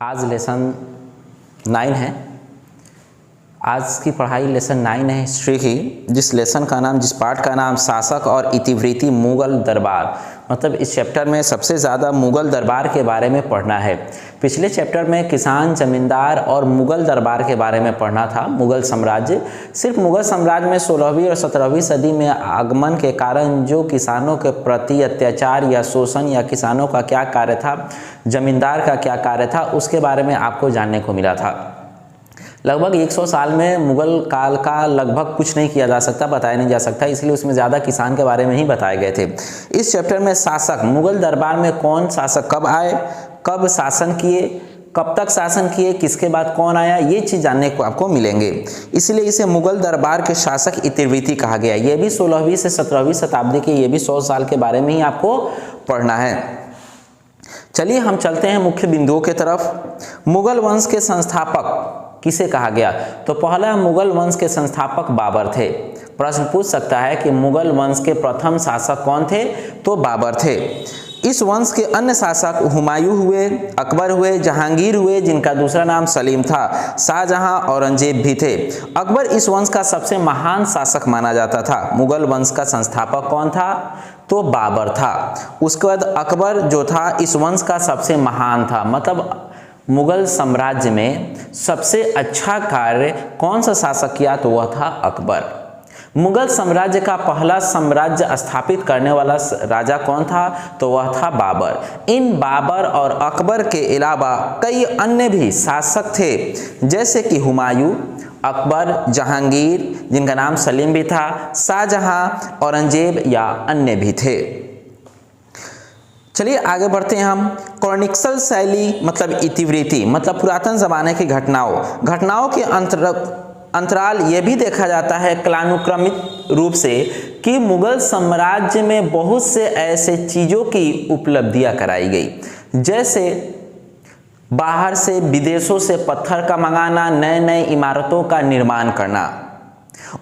आज लेसन 9 है। आज की पढ़ाई लेसन 9 है हिस्ट्री की, जिस लेसन का नाम, जिस पार्ट का नाम शासक और इतिवृत्ति मुगल दरबार, मतलब इस चैप्टर में सबसे ज़्यादा मुगल दरबार के बारे में पढ़ना है। पिछले चैप्टर में किसान, जमींदार और मुगल दरबार के बारे में पढ़ना था। मुगल साम्राज्य, सिर्फ मुगल साम्राज्य में 16वीं और 17वीं सदी में आगमन के कारण जो किसानों के प्रति अत्याचार या शोषण या किसानों का क्या कार्य था, जमींदार का क्या कार्य था, उसके बारे में आपको जानने को मिला था। लगभग 100 साल में मुगल काल का लगभग कुछ नहीं किया जा सकता, बताया नहीं जा सकता, इसलिए उसमें ज़्यादा किसान के बारे में ही बताए गए थे। इस चैप्टर में शासक, मुगल दरबार में कौन शासक कब आए, कब शासन किए, कब तक शासन किए, किसके बाद कौन आया, ये चीज़ जानने को आपको मिलेंगे। इसलिए इसे मुगल दरबार के शासक इतिवृत्ति कहा गया। ये भी 16वीं से 17वीं शताब्दी के, ये भी 100 साल के बारे में ही आपको पढ़ना है। चलिए हम चलते हैं मुख्य बिंदुओं के तरफ। मुगल वंश के संस्थापक किसे कहा गया? तो पहला मुगल वंश के संस्थापक बाबर थे। प्रश्न पूछ सकता है कि मुगल वंश के प्रथम शासक कौन थे? तो बाबर थे। इस वंश के अन्य शासक हुमायूं हुए, अकबर हुए, जहांगीर हुए, जिनका दूसरा नाम सलीम था, शाहजहां, औरंगजेब भी थे। अकबर इस वंश का सबसे महान शासक माना जाता था। मुगल वंश का संस्थापक कौन था? तो बाबर था। उसके बाद अकबर जो था इस वंश का सबसे महान था, मतलब मुगल साम्राज्य में सबसे अच्छा कार्य कौन सा शासक किया? तो वह था अकबर। मुगल साम्राज्य का पहला साम्राज्य स्थापित करने वाला राजा कौन था? तो वह था बाबर। इन बाबर और अकबर के अलावा कई अन्य भी शासक थे, जैसे कि हुमायूं, अकबर, जहांगीर, जिनका नाम सलीम भी था, शाहजहां, औरंगजेब या अन्य भी थे। चलिए आगे बढ़ते हैं हम। क्रॉनिकल शैली मतलब इतिवृत्ति, मतलब पुरातन जमाने की घटनाओं के अंतराल ये भी देखा जाता है कालानुक्रमिक रूप से कि मुगल साम्राज्य में बहुत से ऐसे चीज़ों की उपलब्धियां कराई गई, जैसे बाहर से, विदेशों से पत्थर का मंगाना, नए नए इमारतों का निर्माण करना,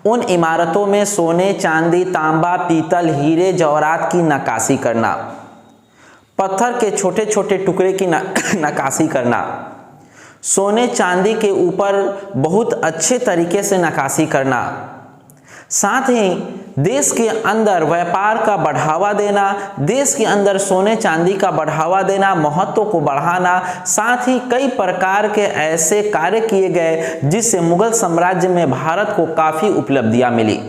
उन इमारतों में सोने, चांदी, तांबा, पीतल, हीरे, जवाहरात की नक्काशी करना, पत्थर के छोटे छोटे टुकड़े की नक्काशी करना, सोने चांदी के ऊपर बहुत अच्छे तरीके से नक्काशी करना, साथ ही देश के अंदर व्यापार का बढ़ावा देना, देश के अंदर सोने चांदी का बढ़ावा देना, महत्व को बढ़ाना, साथ ही कई प्रकार के ऐसे कार्य किए गए जिससे मुगल साम्राज्य में भारत को काफ़ी उपलब्धियां मिली।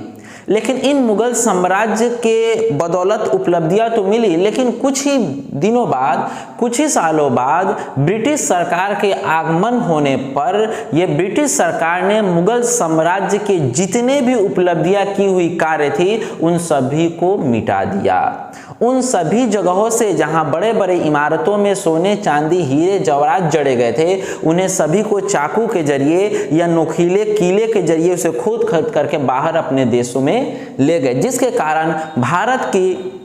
लेकिन इन मुगल साम्राज्य के बदौलत उपलब्धियां तो मिली, लेकिन कुछ ही दिनों बाद, कुछ ही सालों बाद ब्रिटिश सरकार के आगमन होने पर यह ब्रिटिश सरकार ने मुगल साम्राज्य के जितने भी उपलब्धियां की हुई कार्य थी उन सभी को मिटा दिया। उन सभी जगहों से जहां बड़े बड़े इमारतों में सोने, चांदी, हीरे, जवाहरात जड़े गए थे, उन्हें सभी को चाकू के जरिए या नोकीले कीले के जरिए उसे खोद खोद करके बाहर अपने देशों में ले गए, जिसके कारण भारत की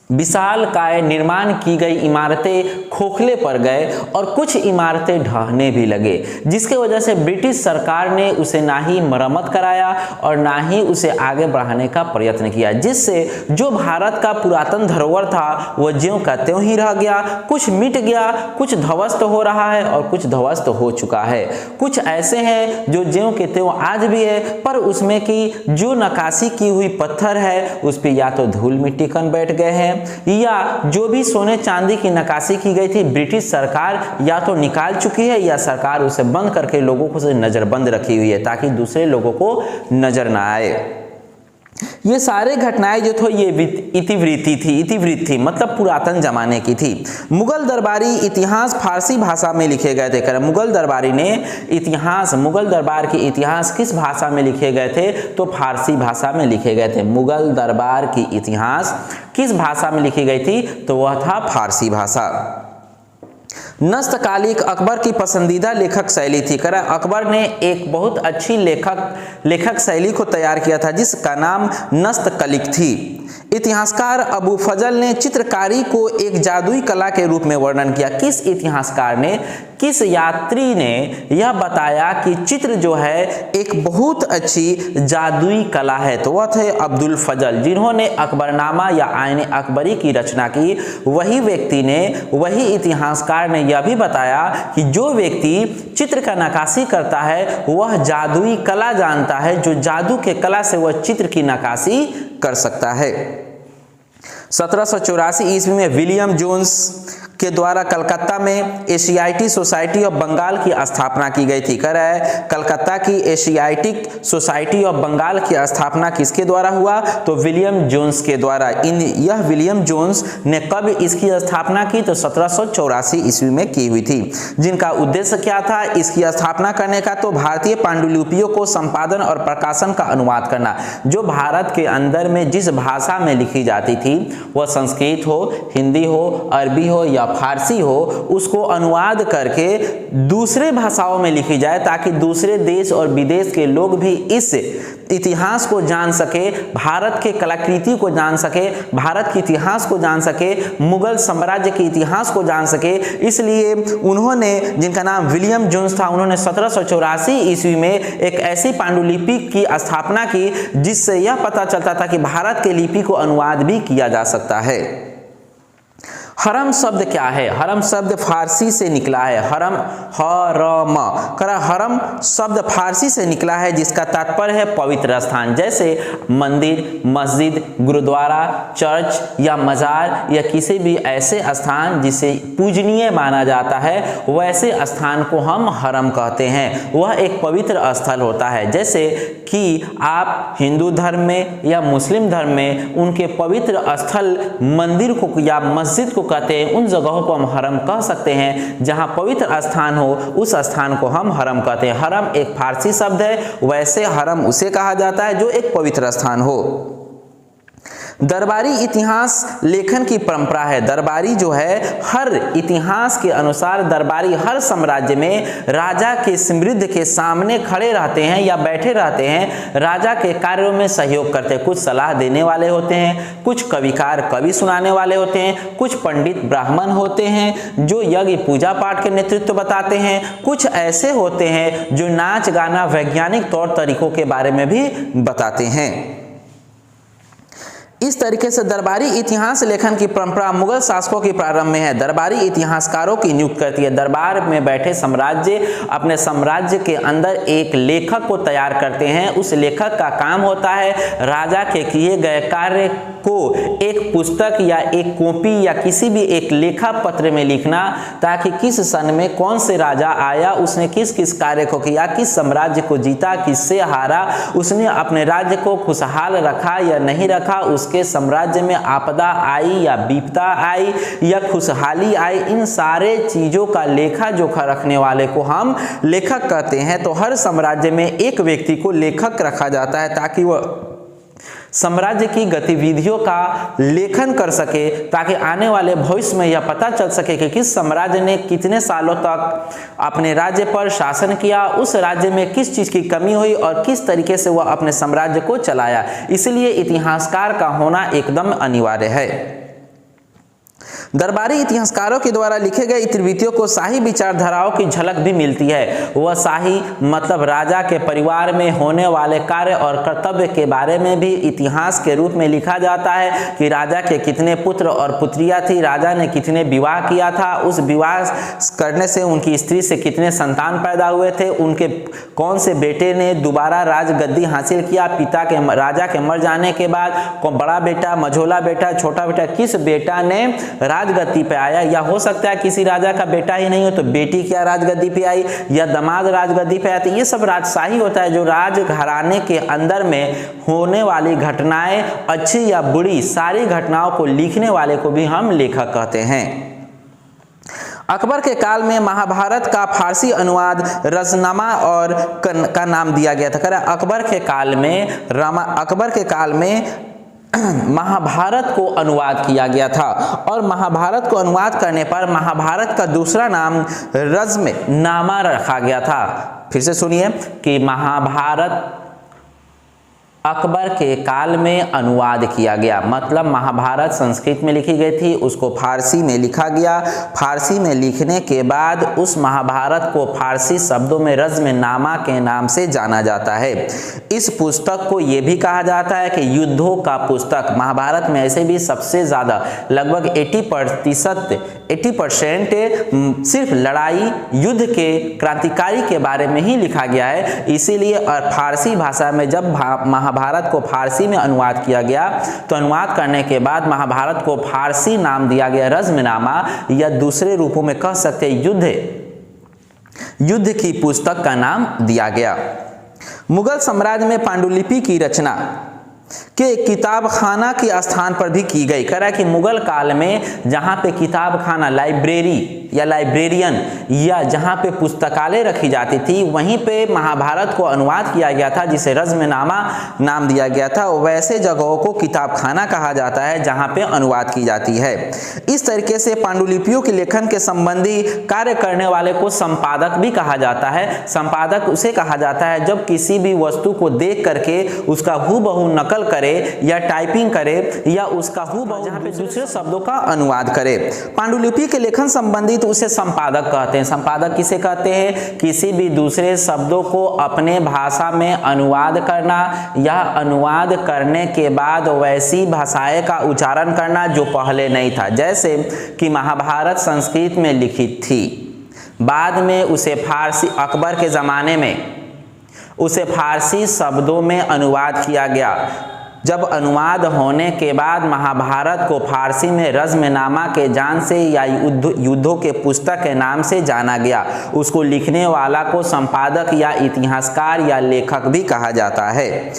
विशाल काय निर्माण की गई इमारतें खोखले पड़ गए और कुछ इमारतें ढहने भी लगे, जिसके वजह से ब्रिटिश सरकार ने उसे ना ही मरम्मत कराया और ना ही उसे आगे बढ़ाने का प्रयत्न किया, जिससे जो भारत का पुरातन धरोहर था वह ज्यों का त्यों ही रह गया। कुछ मिट गया, कुछ ध्वस्त हो रहा है और कुछ ध्वस्त हो चुका है। कुछ ऐसे हैं जो ज्यों के त्यों आज भी है, पर उसमें की जो नक्काशी की हुई पत्थर है उस पर या तो धूल मिट्टी कण बैठ गए हैं, या जो भी सोने चांदी की नक्काशी की गई थी ब्रिटिश सरकार या तो निकाल चुकी है या सरकार उसे बंद करके लोगों को नजरबंद रखी हुई है ताकि दूसरे लोगों को नजर ना आए। ये सारे घटनाएं जो थी ये इतिवृत्ति मतलब पुरातन जमाने की थी। मुगल दरबारी इतिहास फारसी भाषा में लिखे गए थे। मुगल दरबारी ने इतिहास, मुगल दरबार के इतिहास किस भाषा में लिखे गए थे? तो फारसी भाषा में लिखे गए थे। मुगल दरबार की इतिहास किस भाषा में लिखी गई थी? तो वह था फारसी भाषा। नस्तकालिक अकबर की पसंदीदा लेखक शैली थी। अकबर ने एक बहुत अच्छी लेखक शैली को तैयार किया था जिसका नाम नस्तकालिक थी। इतिहासकार अबू फजल ने चित्रकारी को एक जादुई कला के रूप में वर्णन किया। किस इतिहासकार ने, किस यात्री ने यह बताया कि चित्र जो है एक बहुत अच्छी जादुई कला है? तो वह थे अब्दुल फजल, जिन्होंने अकबरनामा या आईने अकबरी की रचना की। वही व्यक्ति ने, वही इतिहासकार ने यह भी बताया कि जो व्यक्ति चित्र का नक्काशी करता है वह जादुई कला जानता है, जो जादू के कला से वह चित्र की नक्काशी कर सकता है। 1784 ईस्वी में विलियम जोन्स के द्वारा कलकत्ता में एशियाटिक सोसाइटी ऑफ बंगाल की स्थापना की गई थी। कह रहा है कलकत्ता की एशियाटिक सोसाइटी ऑफ बंगाल की स्थापना किसके द्वारा हुआ? तो विलियम जोन्स के द्वारा। यह विलियम जोन्स ने कब इसकी स्थापना की? तो 1784 ईस्वी में की हुई थी। जिनका उद्देश्य क्या था इसकी स्थापना करने का? तो भारतीय पांडुलिपियों को संपादन और प्रकाशन का अनुवाद करना। जो भारत के अंदर में जिस भाषा में लिखी जाती थी, वह संस्कृत हो, हिंदी हो, अरबी हो या फारसी हो, उसको अनुवाद करके दूसरे भाषाओं में लिखी जाए ताकि दूसरे देश और विदेश के लोग भी इस इतिहास को जान सके, भारत के कलाकृति को जान सके, भारत के इतिहास को जान सके, मुगल साम्राज्य के इतिहास को जान सके। इसलिए उन्होंने, जिनका नाम विलियम जोन्स था, उन्होंने 1784 ईस्वी में एक ऐसी पांडुलिपि की स्थापना की जिससे यह पता चलता था कि भारत के लिपि को अनुवाद भी किया जा सकता है। हरम शब्द क्या है? हरम शब्द फारसी से निकला है। हरम शब्द फारसी से निकला है जिसका तात्पर्य है पवित्र स्थान। जैसे मंदिर, मस्जिद, गुरुद्वारा, चर्च या मजार या किसी भी ऐसे स्थान जिसे पूजनीय माना जाता है, वैसे स्थान को हम हरम कहते हैं। वह एक पवित्र स्थल होता है। जैसे कि आप हिंदू धर्म में या मुस्लिम धर्म में उनके पवित्र स्थल मंदिर को या मस्जिद को कहते हैं, उन जगहों को हम हरम कह सकते हैं। जहां पवित्र स्थान हो उस स्थान को हम हरम कहते हैं। हरम एक फारसी शब्द है, वैसे हरम उसे कहा जाता है जो एक पवित्र स्थान हो। दरबारी इतिहास लेखन की परंपरा है। दरबारी जो है, हर इतिहास के अनुसार दरबारी हर साम्राज्य में राजा के समृद्ध के सामने खड़े रहते हैं या बैठे रहते हैं, राजा के कार्यों में सहयोग करते हैं। कुछ सलाह देने वाले होते हैं, कुछ कविकार कवि सुनाने वाले होते हैं, कुछ पंडित ब्राह्मण होते हैं जो यज्ञ पूजा पाठ के नेतृत्व बताते हैं, कुछ ऐसे होते हैं जो नाच गाना वैज्ञानिक तौर तरीकों के बारे में भी बताते हैं। इस तरीके से दरबारी इतिहास लेखन की परंपरा मुगल शासकों के प्रारंभ में है। दरबारी इतिहासकारों की नियुक्ति करती है। दरबार में बैठे साम्राज्य अपने साम्राज्य के अंदर एक लेखक को तैयार करते हैं। उस लेखक का काम होता है राजा के किए गए कार्य को एक पुस्तक या एक कॉपी या किसी भी एक लेखा पत्र में लिखना, ताकि किस सन में कौन से राजा आया, उसने किस किस कार्य को किया, किस साम्राज्य को जीता, किससे हारा, उसने अपने राज्य को खुशहाल रखा या नहीं रखा, उसके साम्राज्य में आपदा आई या विपदा आई या खुशहाली आई, इन सारे चीजों का लेखा जोखा रखने वाले को हम लेखक कहते हैं। तो हर साम्राज्य में एक व्यक्ति को लेखक रखा जाता है ताकि वह साम्राज्य की गतिविधियों का लेखन कर सके, ताकि आने वाले भविष्य में यह पता चल सके कि किस साम्राज्य ने कितने सालों तक अपने राज्य पर शासन किया, उस राज्य में किस चीज की कमी हुई और किस तरीके से वह अपने साम्राज्य को चलाया। इसलिए इतिहासकार का होना एकदम अनिवार्य है। दरबारी इतिहासकारों के द्वारा लिखे गए इतिवृत्तियों को शाही विचारधाराओं की झलक भी मिलती है। वह शाही मतलब राजा के परिवार में होने वाले कार्य और कर्तव्य के बारे में भी इतिहास के रूप में लिखा जाता है कि राजा के कितने पुत्र और पुत्रियां थी, राजा ने कितने विवाह किया था, उस विवाह करने से उनकी स्त्री से कितने संतान पैदा हुए थे, उनके कौन से बेटे ने दोबारा राजगद्दी हासिल किया, पिता के राजा के मर जाने के बाद बड़ा बेटा, मझोला बेटा, छोटा बेटा, किस बेटा ने राजगद्दी पे आया, या हो सकता है किसी राजा का बेटा ही नहीं हो तो बेटी क्या राजगद्दी पे आई या दामाद राजगद्दी पे आते। ये सब राजशाही होता है जो राजघराने के अंदर में होने वाली घटनाएं, अच्छी या बुरी, सारी घटनाओं को लिखने वाले को भी हम लेखक कहते हैं। अकबर के काल में महाभारत का फारसी अनुवाद रजनामा और का नाम दिया गया था। अकबर के काल में महाभारत को अनुवाद किया गया था और महाभारत को अनुवाद करने पर महाभारत का दूसरा नाम रज़्मनामा रखा गया था। फिर से सुनिए कि महाभारत अकबर के काल में अनुवाद किया गया, मतलब महाभारत संस्कृत में लिखी गई थी, उसको फारसी में लिखा गया। फारसी में लिखने के बाद उस महाभारत को फारसी शब्दों में रज़्मनामा के नाम से जाना जाता है। इस पुस्तक को ये भी कहा जाता है कि युद्धों का पुस्तक। महाभारत में ऐसे भी सबसे ज़्यादा लगभग 80% सिर्फ लड़ाई युद्ध के क्रांतिकारी के बारे में ही लिखा गया है। इसीलिए फारसी भाषा में जब महाभारत को फारसी में अनुवाद किया गया तो अनुवाद करने के बाद महाभारत को फारसी नाम दिया गया रज़्मनामा, या दूसरे रूपों में कह सकते युद्ध की पुस्तक का नाम दिया गया। मुगल साम्राज्य में पांडुलिपि की रचना के किताब खाना के स्थान पर भी की गई। कह रहा है कि मुगल काल में जहाँ पे किताब खाना, लाइब्रेरी या लाइब्रेरियन, या जहाँ पे पुस्तकालय रखी जाती थी, वहीं पे महाभारत को अनुवाद किया गया था, जिसे रज़्मनामा नाम दिया गया था। वैसे जगहों को किताब खाना कहा जाता है जहाँ पे अनुवाद की जाती है। इस तरीके से पांडुलिपियों के लेखन के संबंधी कार्य करने वाले को संपादक भी कहा जाता है। संपादक उसे कहा जाता है जब किसी भी वस्तु को देख करके उसका हूबहू नकल करे या टाइपिंग करे, या उसका हूबहू जहाँ पे दूसरे शब्दों का अनुवाद करे। पांडुलिपि के लेखन संबंधी तो उसे संपादक कहते हैं। संपादक किसे कहते हैं? किसी भी दूसरे शब्दों को अपने भाषा में अनुवाद करना, या अनुवाद करने के बाद वैसी भाषाएं का उच्चारण करना जो पहले नहीं था। जैसे कि महाभारत संस्कृत में लिखित थी, बाद में उसे फारसी, अकबर के ज़माने में उसे फारसी शब्दों में अनुवाद किया गया। जब अनुवाद होने के बाद महाभारत को फारसी में रज़्मनामा के जान से या युद्धों के पुस्तक के नाम से जाना गया। उसको लिखने वाला को संपादक या इतिहासकार या लेखक भी कहा जाता है।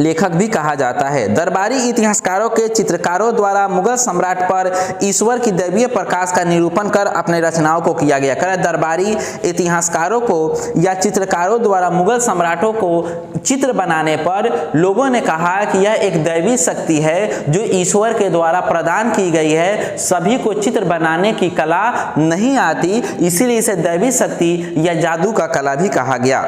लेखक भी कहा जाता है। दरबारी इतिहासकारों के चित्रकारों द्वारा मुगल सम्राट पर ईश्वर की दैवीय प्रकाश का निरूपण कर अपने रचनाओं को किया गया। दरबारी इतिहासकारों को या चित्रकारों द्वारा मुगल सम्राटों को चित्र बनाने पर लोगों ने कहा कि यह एक दैवी शक्ति है जो ईश्वर के द्वारा प्रदान की गई है। सभी को चित्र बनाने की कला नहीं आती, इसीलिए इसे दैवी शक्ति या जादू का कला भी कहा गया।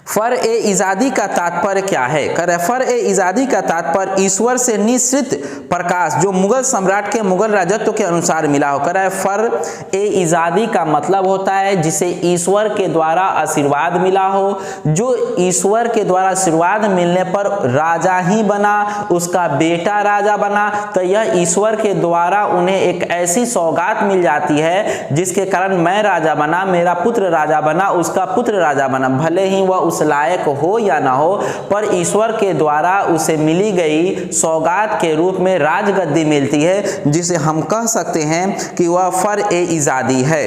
फर-ए-इजादी का तात्पर्य क्या है? फर-ए-इजादी का तात्पर्य ईश्वर से निश्रित प्रकाश जो मुगल सम्राट के मुगल राजत्व के अनुसार मिला हो। फर-ए-इजादी का मतलब होता है जिसे ईश्वर के द्वारा आशीर्वाद मिला हो, जो ईश्वर के द्वारा आशीर्वाद मिलने पर राजा ही बना, उसका बेटा राजा बना, तो यह ईश्वर के द्वारा उन्हें एक ऐसी सौगात मिल जाती है जिसके कारण मैं राजा बना, मेरा पुत्र राजा बना, उसका पुत्र राजा बना। भले ही वह उस लायक हो या ना हो, पर ईश्वर के द्वारा उसे मिली गई सौगात के रूप में राजगद्दी मिलती है, जिसे हम कह सकते हैं कि वह फर-ए-इजादी है।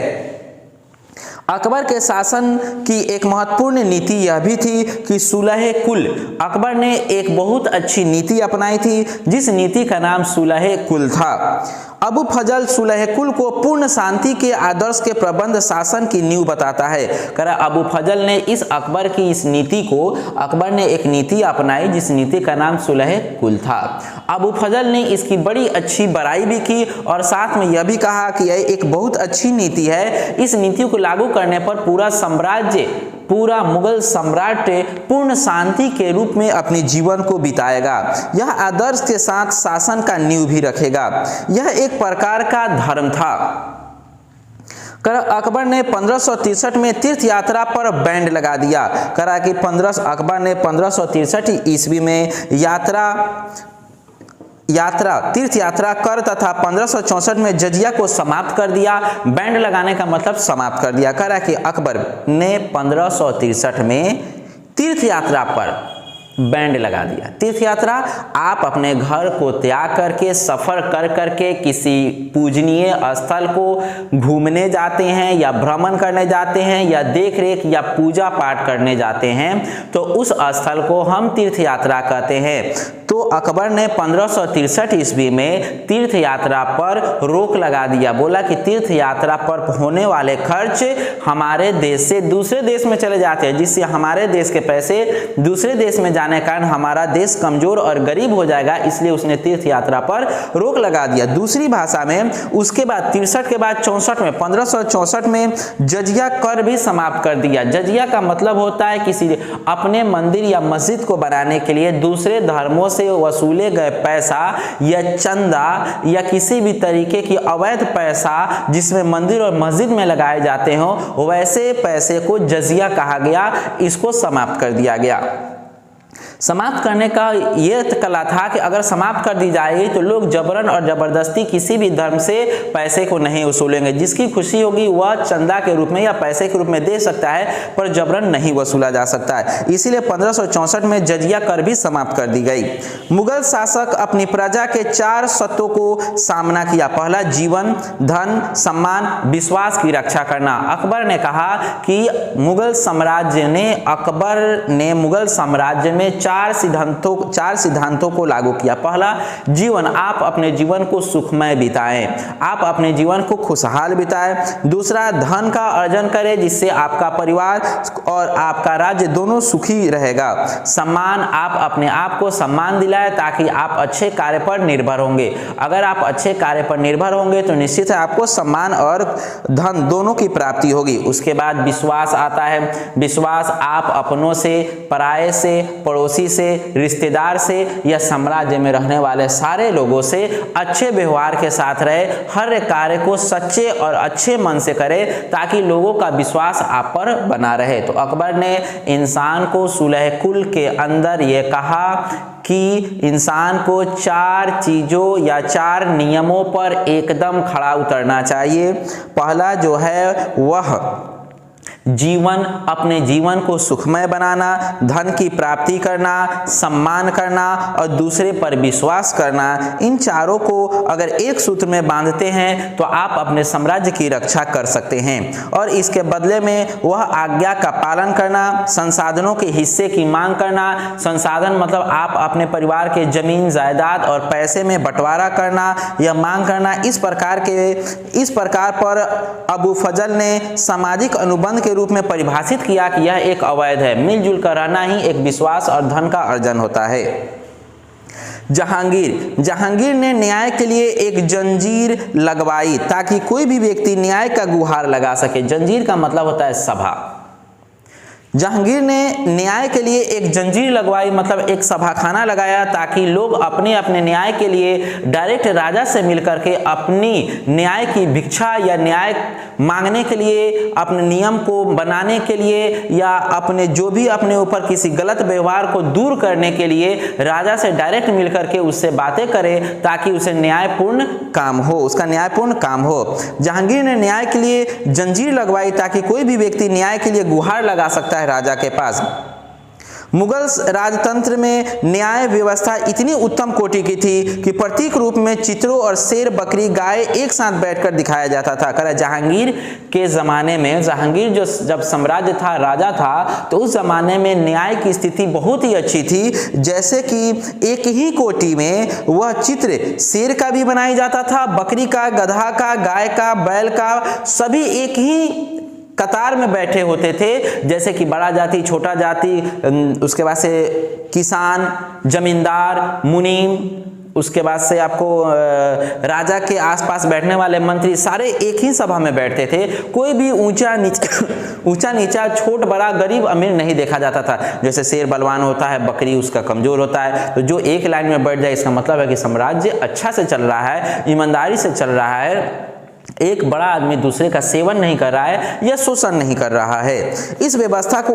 अकबर के शासन की एक महत्वपूर्ण नीति यह भी थी कि सुलह-ए-कुल। अकबर ने एक बहुत अच्छी नीति अपनाई थी जिस नीति का नाम सुलह-ए-कुल था। अबू फजल सुलह-ए-कुल को पूर्ण शांति के आदर्श के प्रबंध शासन की नींव बताता है। अबू फजल ने इस अकबर की इस नीति को, अकबर ने एक नीति अपनाई जिस नीति का नाम सुलह-ए-कुल था। अबू फजल ने इसकी बड़ी अच्छी बड़ाई भी की और साथ में यह भी कहा कि यह एक बहुत अच्छी नीति है। इस नीति को लागू करने पर पूरा साम्राज्य, पूरा मुगल सम्राट पूर्ण शांति के रूप में अपने जीवन को बिताएगा। यह आदर्श के साथ शासन का नींव भी रखेगा। यह एक प्रकार का धर्म था। अकबर ने 1563 में तीर्थ यात्रा पर बैंड लगा दिया। अकबर ने 1563 ईस्वी में तीर्थ यात्रा कर तथा 1564 में जजिया को समाप्त कर दिया। बैंड लगाने का मतलब समाप्त कर दिया। कि अकबर ने 1563 में तीर्थ यात्रा पर बैंड लगा दिया। तीर्थ यात्रा, आप अपने घर को त्याग करके सफर कर करके किसी पूजनीय स्थल को घूमने जाते हैं या भ्रमण करने जाते हैं या देख रेख या पूजा पाठ करने जाते हैं, तो उस स्थल को हम तीर्थ यात्रा कहते हैं। तो अकबर ने 1563 ईस्वी में तीर्थ यात्रा पर रोक लगा दिया। बोला कि तीर्थ यात्रा पर होने वाले खर्च हमारे देश से दूसरे देश में चले जाते हैं, जिससे हमारे देश के पैसे दूसरे देश में जाने जाने के कारण हमारा देश कमजोर और गरीब हो जाएगा, इसलिए उसने तीर्थ यात्रा पर रोक लगा दिया। दूसरी भाषा में उसके बाद 63 के बाद 64 में 1564 में जजिया कर भी समाप्त कर दिया। जजिया का मतलब होता है किसी अपने मंदिर या मस्जिद को बनाने के लिए दूसरे धर्मों से वसूले गए पैसा या चंदा या किसी भी तरीके की अवैध पैसा जिसमें मंदिर और मस्जिद में लगाए जाते हो, वैसे पैसे को जजिया कहा गया। इसको समाप्त कर दिया गया। समाप्त करने का ये कला था कि अगर समाप्त कर दी जाएगी तो लोग जबरन और जबरदस्ती किसी भी धर्म से पैसे को नहीं वसूलेंगे। जिसकी खुशी होगी वह चंदा के रूप में या पैसे के रूप में दे सकता है, पर जबरन नहीं वसूला जा सकता है। इसीलिए 1564 में जजिया कर भी समाप्त कर दी गई। मुगल शासक अपनी प्रजा के 4 सत्वों को सामना किया। पहला, जीवन, धन, सम्मान, विश्वास की रक्षा करना। अकबर ने कहा कि मुगल साम्राज्य में 4 सिद्धांतों को लागू किया। पहला, जीवन, आप अपने जीवन को सुखमय बिताएं, आप अपने जीवन को खुशहाल बिताएं। दूसरा, धन का अर्जन करें जिससे आपका परिवार और आपका राज्य दोनों सुखी रहेगा। सम्मान, आप अपने आप को सम्मान दिलाएं ताकि आप अच्छे कार्य पर निर्भर होंगे। अगर आप अच्छे कार्य पर निर्भर होंगे तो निश्चित है आपको सम्मान और धन दोनों की प्राप्ति होगी। उसके बाद विश्वास आता है। विश्वास, आप अपनों से, पराये से, पड़ोसी से, रिश्तेदार से या साम्राज्य में रहने वाले सारे लोगों से अच्छे व्यवहार के साथ रहे। हर कार्य को सच्चे और अच्छे मन से करें ताकि लोगों का विश्वास आप पर बना रहे। तो अकबर ने इंसान को सुलह कुल के अंदर ये कहा कि इंसान को 4 चीजों या 4 नियमों पर एकदम खड़ा उतरना चाहिए। पहला जो है वह जीवन, अपने जीवन को सुखमय बनाना, धन की प्राप्ति करना, सम्मान करना और दूसरे पर विश्वास करना। इन चारों को अगर एक सूत्र में बांधते हैं तो आप अपने साम्राज्य की रक्षा कर सकते हैं। और इसके बदले में वह आज्ञा का पालन करना, संसाधनों के हिस्से की मांग करना। संसाधन मतलब आप अपने परिवार के जमीन, जायदाद और पैसे में बंटवारा करना या मांग करना। इस प्रकार पर अबू फजल ने सामाजिक अनुबंध के रूप में परिभाषित किया कि यह एक अवैध है। मिलजुल कर रहना ही एक विश्वास और धन का अर्जन होता है। जहांगीर ने न्याय के लिए एक जंजीर लगवाई ताकि कोई भी व्यक्ति न्याय का गुहार लगा सके। जंजीर का मतलब होता है सभा। जहांगीर ने न्याय के लिए एक जंजीर लगवाई, मतलब एक सभाखाना लगाया ताकि लोग अपने अपने न्याय के लिए डायरेक्ट राजा से मिलकर के अपनी न्याय की भिक्षा या न्याय मांगने के लिए, अपने नियम को बनाने के लिए या अपने जो भी अपने ऊपर किसी गलत व्यवहार को दूर करने के लिए राजा से डायरेक्ट मिलकर के उससे बातें करें ताकि उसे न्यायपूर्ण काम हो, उसका न्यायपूर्ण काम हो। जहांगीर ने न्याय के लिए जंजीर लगवाई ताकि कोई भी व्यक्ति न्याय के लिए गुहार लगा सकता है राजा के पास। मुगल राजतंत्र में न्याय व्यवस्था इतनी उत्तम कोटि की थी कि प्रतीक रूप में चित्रों और शेर, बकरी, गाय एक साथ बैठकर दिखाया जाता था। कह जहांगीर के ज़माने में, जहांगीर जो जब साम्राज्य था, राजा था, तो उस ज़माने में न्याय की स्थिति बहुत ही अच्छी थी। जैसे कि एक ही कोटि में वह चित्र शेर का भी बनाया जाता था, बकरी का, गधा का, गाय का, बैल का, सभी एक ही कतार में बैठे होते थे। जैसे कि बड़ा जाति, छोटा जाति, उसके बाद से किसान, जमींदार, मुनीम, उसके बाद से आपको राजा के आसपास बैठने वाले मंत्री, सारे एक ही सभा में बैठते थे। कोई भी ऊंचा नीचा, छोट बड़ा, गरीब अमीर नहीं देखा जाता था। जैसे शेर बलवान होता है, बकरी उसका कमजोर होता है, तो जो एक लाइन में बैठ जाए इसका मतलब है कि साम्राज्य अच्छा से चल रहा है, ईमानदारी से चल रहा है, एक बड़ा आदमी दूसरे का सेवन नहीं कर रहा है या शोषण नहीं कर रहा है। इस व्यवस्था को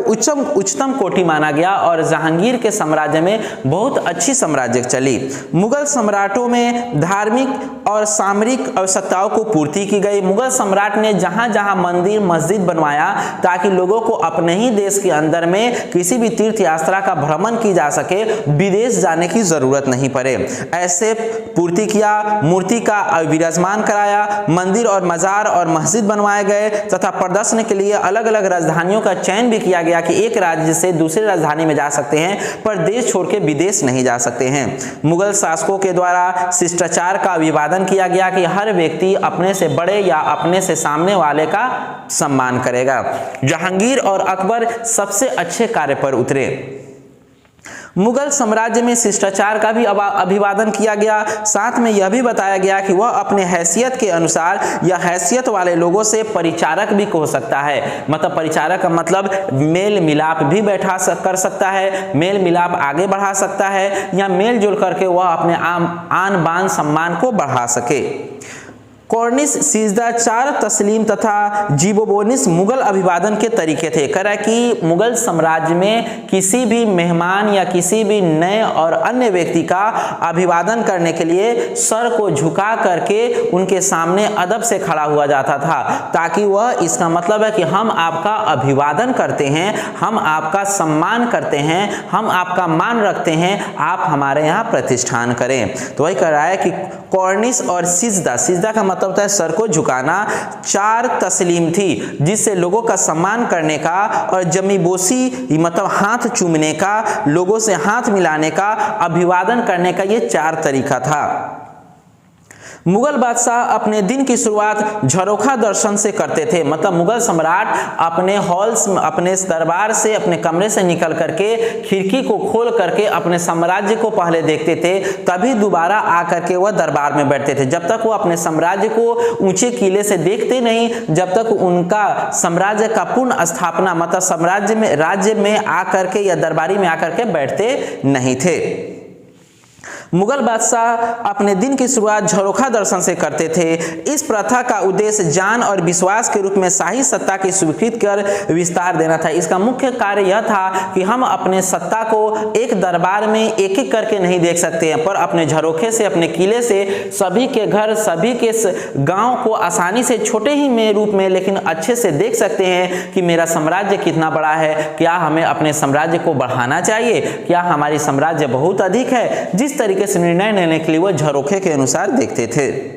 उच्चतम कोटि माना गया और जहांगीर के साम्राज्य में बहुत अच्छी साम्राज्य चली। मुगल सम्राटों में धार्मिक और सामरिक आवश्यकताओं को पूर्ति की गई। मुगल सम्राट ने जहां जहां मंदिर, मस्जिद बनवाया ताकि लोगों को अपने ही देश के अंदर में किसी भी तीर्थ यात्रा का भ्रमण की जा सके, विदेश जाने की जरूरत नहीं पड़े। ऐसे पूर्ति किया, मूर्ति का विराजमान कराया, मंदिर और मजार और मस्जिद बनवाए गए तथा प्रदर्शन के लिए अलग अलग राजधानियों का चयन भी किया गया कि एक राज्य से दूसरे राजधानी में जा सकते हैं पर देश छोड़ के विदेश नहीं जा सकते हैं। मुगल शासकों के द्वारा शिष्टाचार का अभिवादन किया गया कि हर व्यक्ति अपने से बड़े या अपने से सामने वाले का सम्मान करेगा। जहांगीर और अकबर सबसे अच्छे कार्य पर उतरे। मुगल साम्राज्य में शिष्टाचार का भी अभिवादन किया गया। साथ में यह भी बताया गया कि वह अपने हैसियत के अनुसार या हैसियत वाले लोगों से परिचारक भी हो सकता है। मतलब परिचारक का मतलब मेल मिलाप भी कर सकता है, मेल मिलाप आगे बढ़ा सकता है, या मेल जोल करके वह अपने आन बान सम्मान को बढ़ा सके। कॉर्निश, सिजदा, चार तस्लीम तथा जीबोबोनिस मुगल अभिवादन के तरीके थे। कह रहा है कि मुगल साम्राज्य में किसी भी मेहमान या किसी भी नए और अन्य व्यक्ति का अभिवादन करने के लिए सर को झुका करके उनके सामने अदब से खड़ा हुआ जाता था, ताकि वह, इसका मतलब है कि हम आपका अभिवादन करते हैं, हम आपका सम्मान करते हैं, हम आपका मान रखते हैं, आप हमारे यहाँ प्रतिष्ठान करें। तो वही कह रहा है कि कॉर्निश और सिजदा, सिजदा का मतलब होता है सर को झुकाना, चार तस्लीम थी जिससे लोगों का सम्मान करने का, और जमीबोसी मतलब हाथ चूमने का, लोगों से हाथ मिलाने का, अभिवादन करने का, ये चार तरीका था। मुगल बादशाह अपने दिन की शुरुआत झरोखा दर्शन से करते थे। मतलब मुगल सम्राट अपने हॉल्स, अपने दरबार से, अपने कमरे से निकल करके खिड़की को खोल करके अपने साम्राज्य को पहले देखते थे, तभी दोबारा आकर के वह दरबार में बैठते थे। जब तक वो अपने साम्राज्य को ऊंचे किले से देखते नहीं, जब तक उनका साम्राज्य का पूर्ण स्थापना, मतलब साम्राज्य में, राज्य में आकर के या दरबारी में आकर के बैठते नहीं थे। मुगल बादशाह अपने दिन की शुरुआत झरोखा दर्शन से करते थे। इस प्रथा का उद्देश्य जान और विश्वास के रूप में शाही सत्ता की स्वीकृति कर विस्तार देना था। इसका मुख्य कार्य यह था कि हम अपने सत्ता को एक दरबार में एक एक करके नहीं देख सकते हैं, पर अपने झरोखे से, अपने किले से सभी के घर, सभी के गांव को आसानी से, छोटे ही में रूप में लेकिन अच्छे से देख सकते हैं कि मेरा साम्राज्य कितना बड़ा है, क्या हमें अपने साम्राज्य को बढ़ाना चाहिए, क्या हमारी साम्राज्य बहुत अधिक है। जिस तरीके से निर्णय लेने के लिए वह झरोखे के अनुसार देखते थे।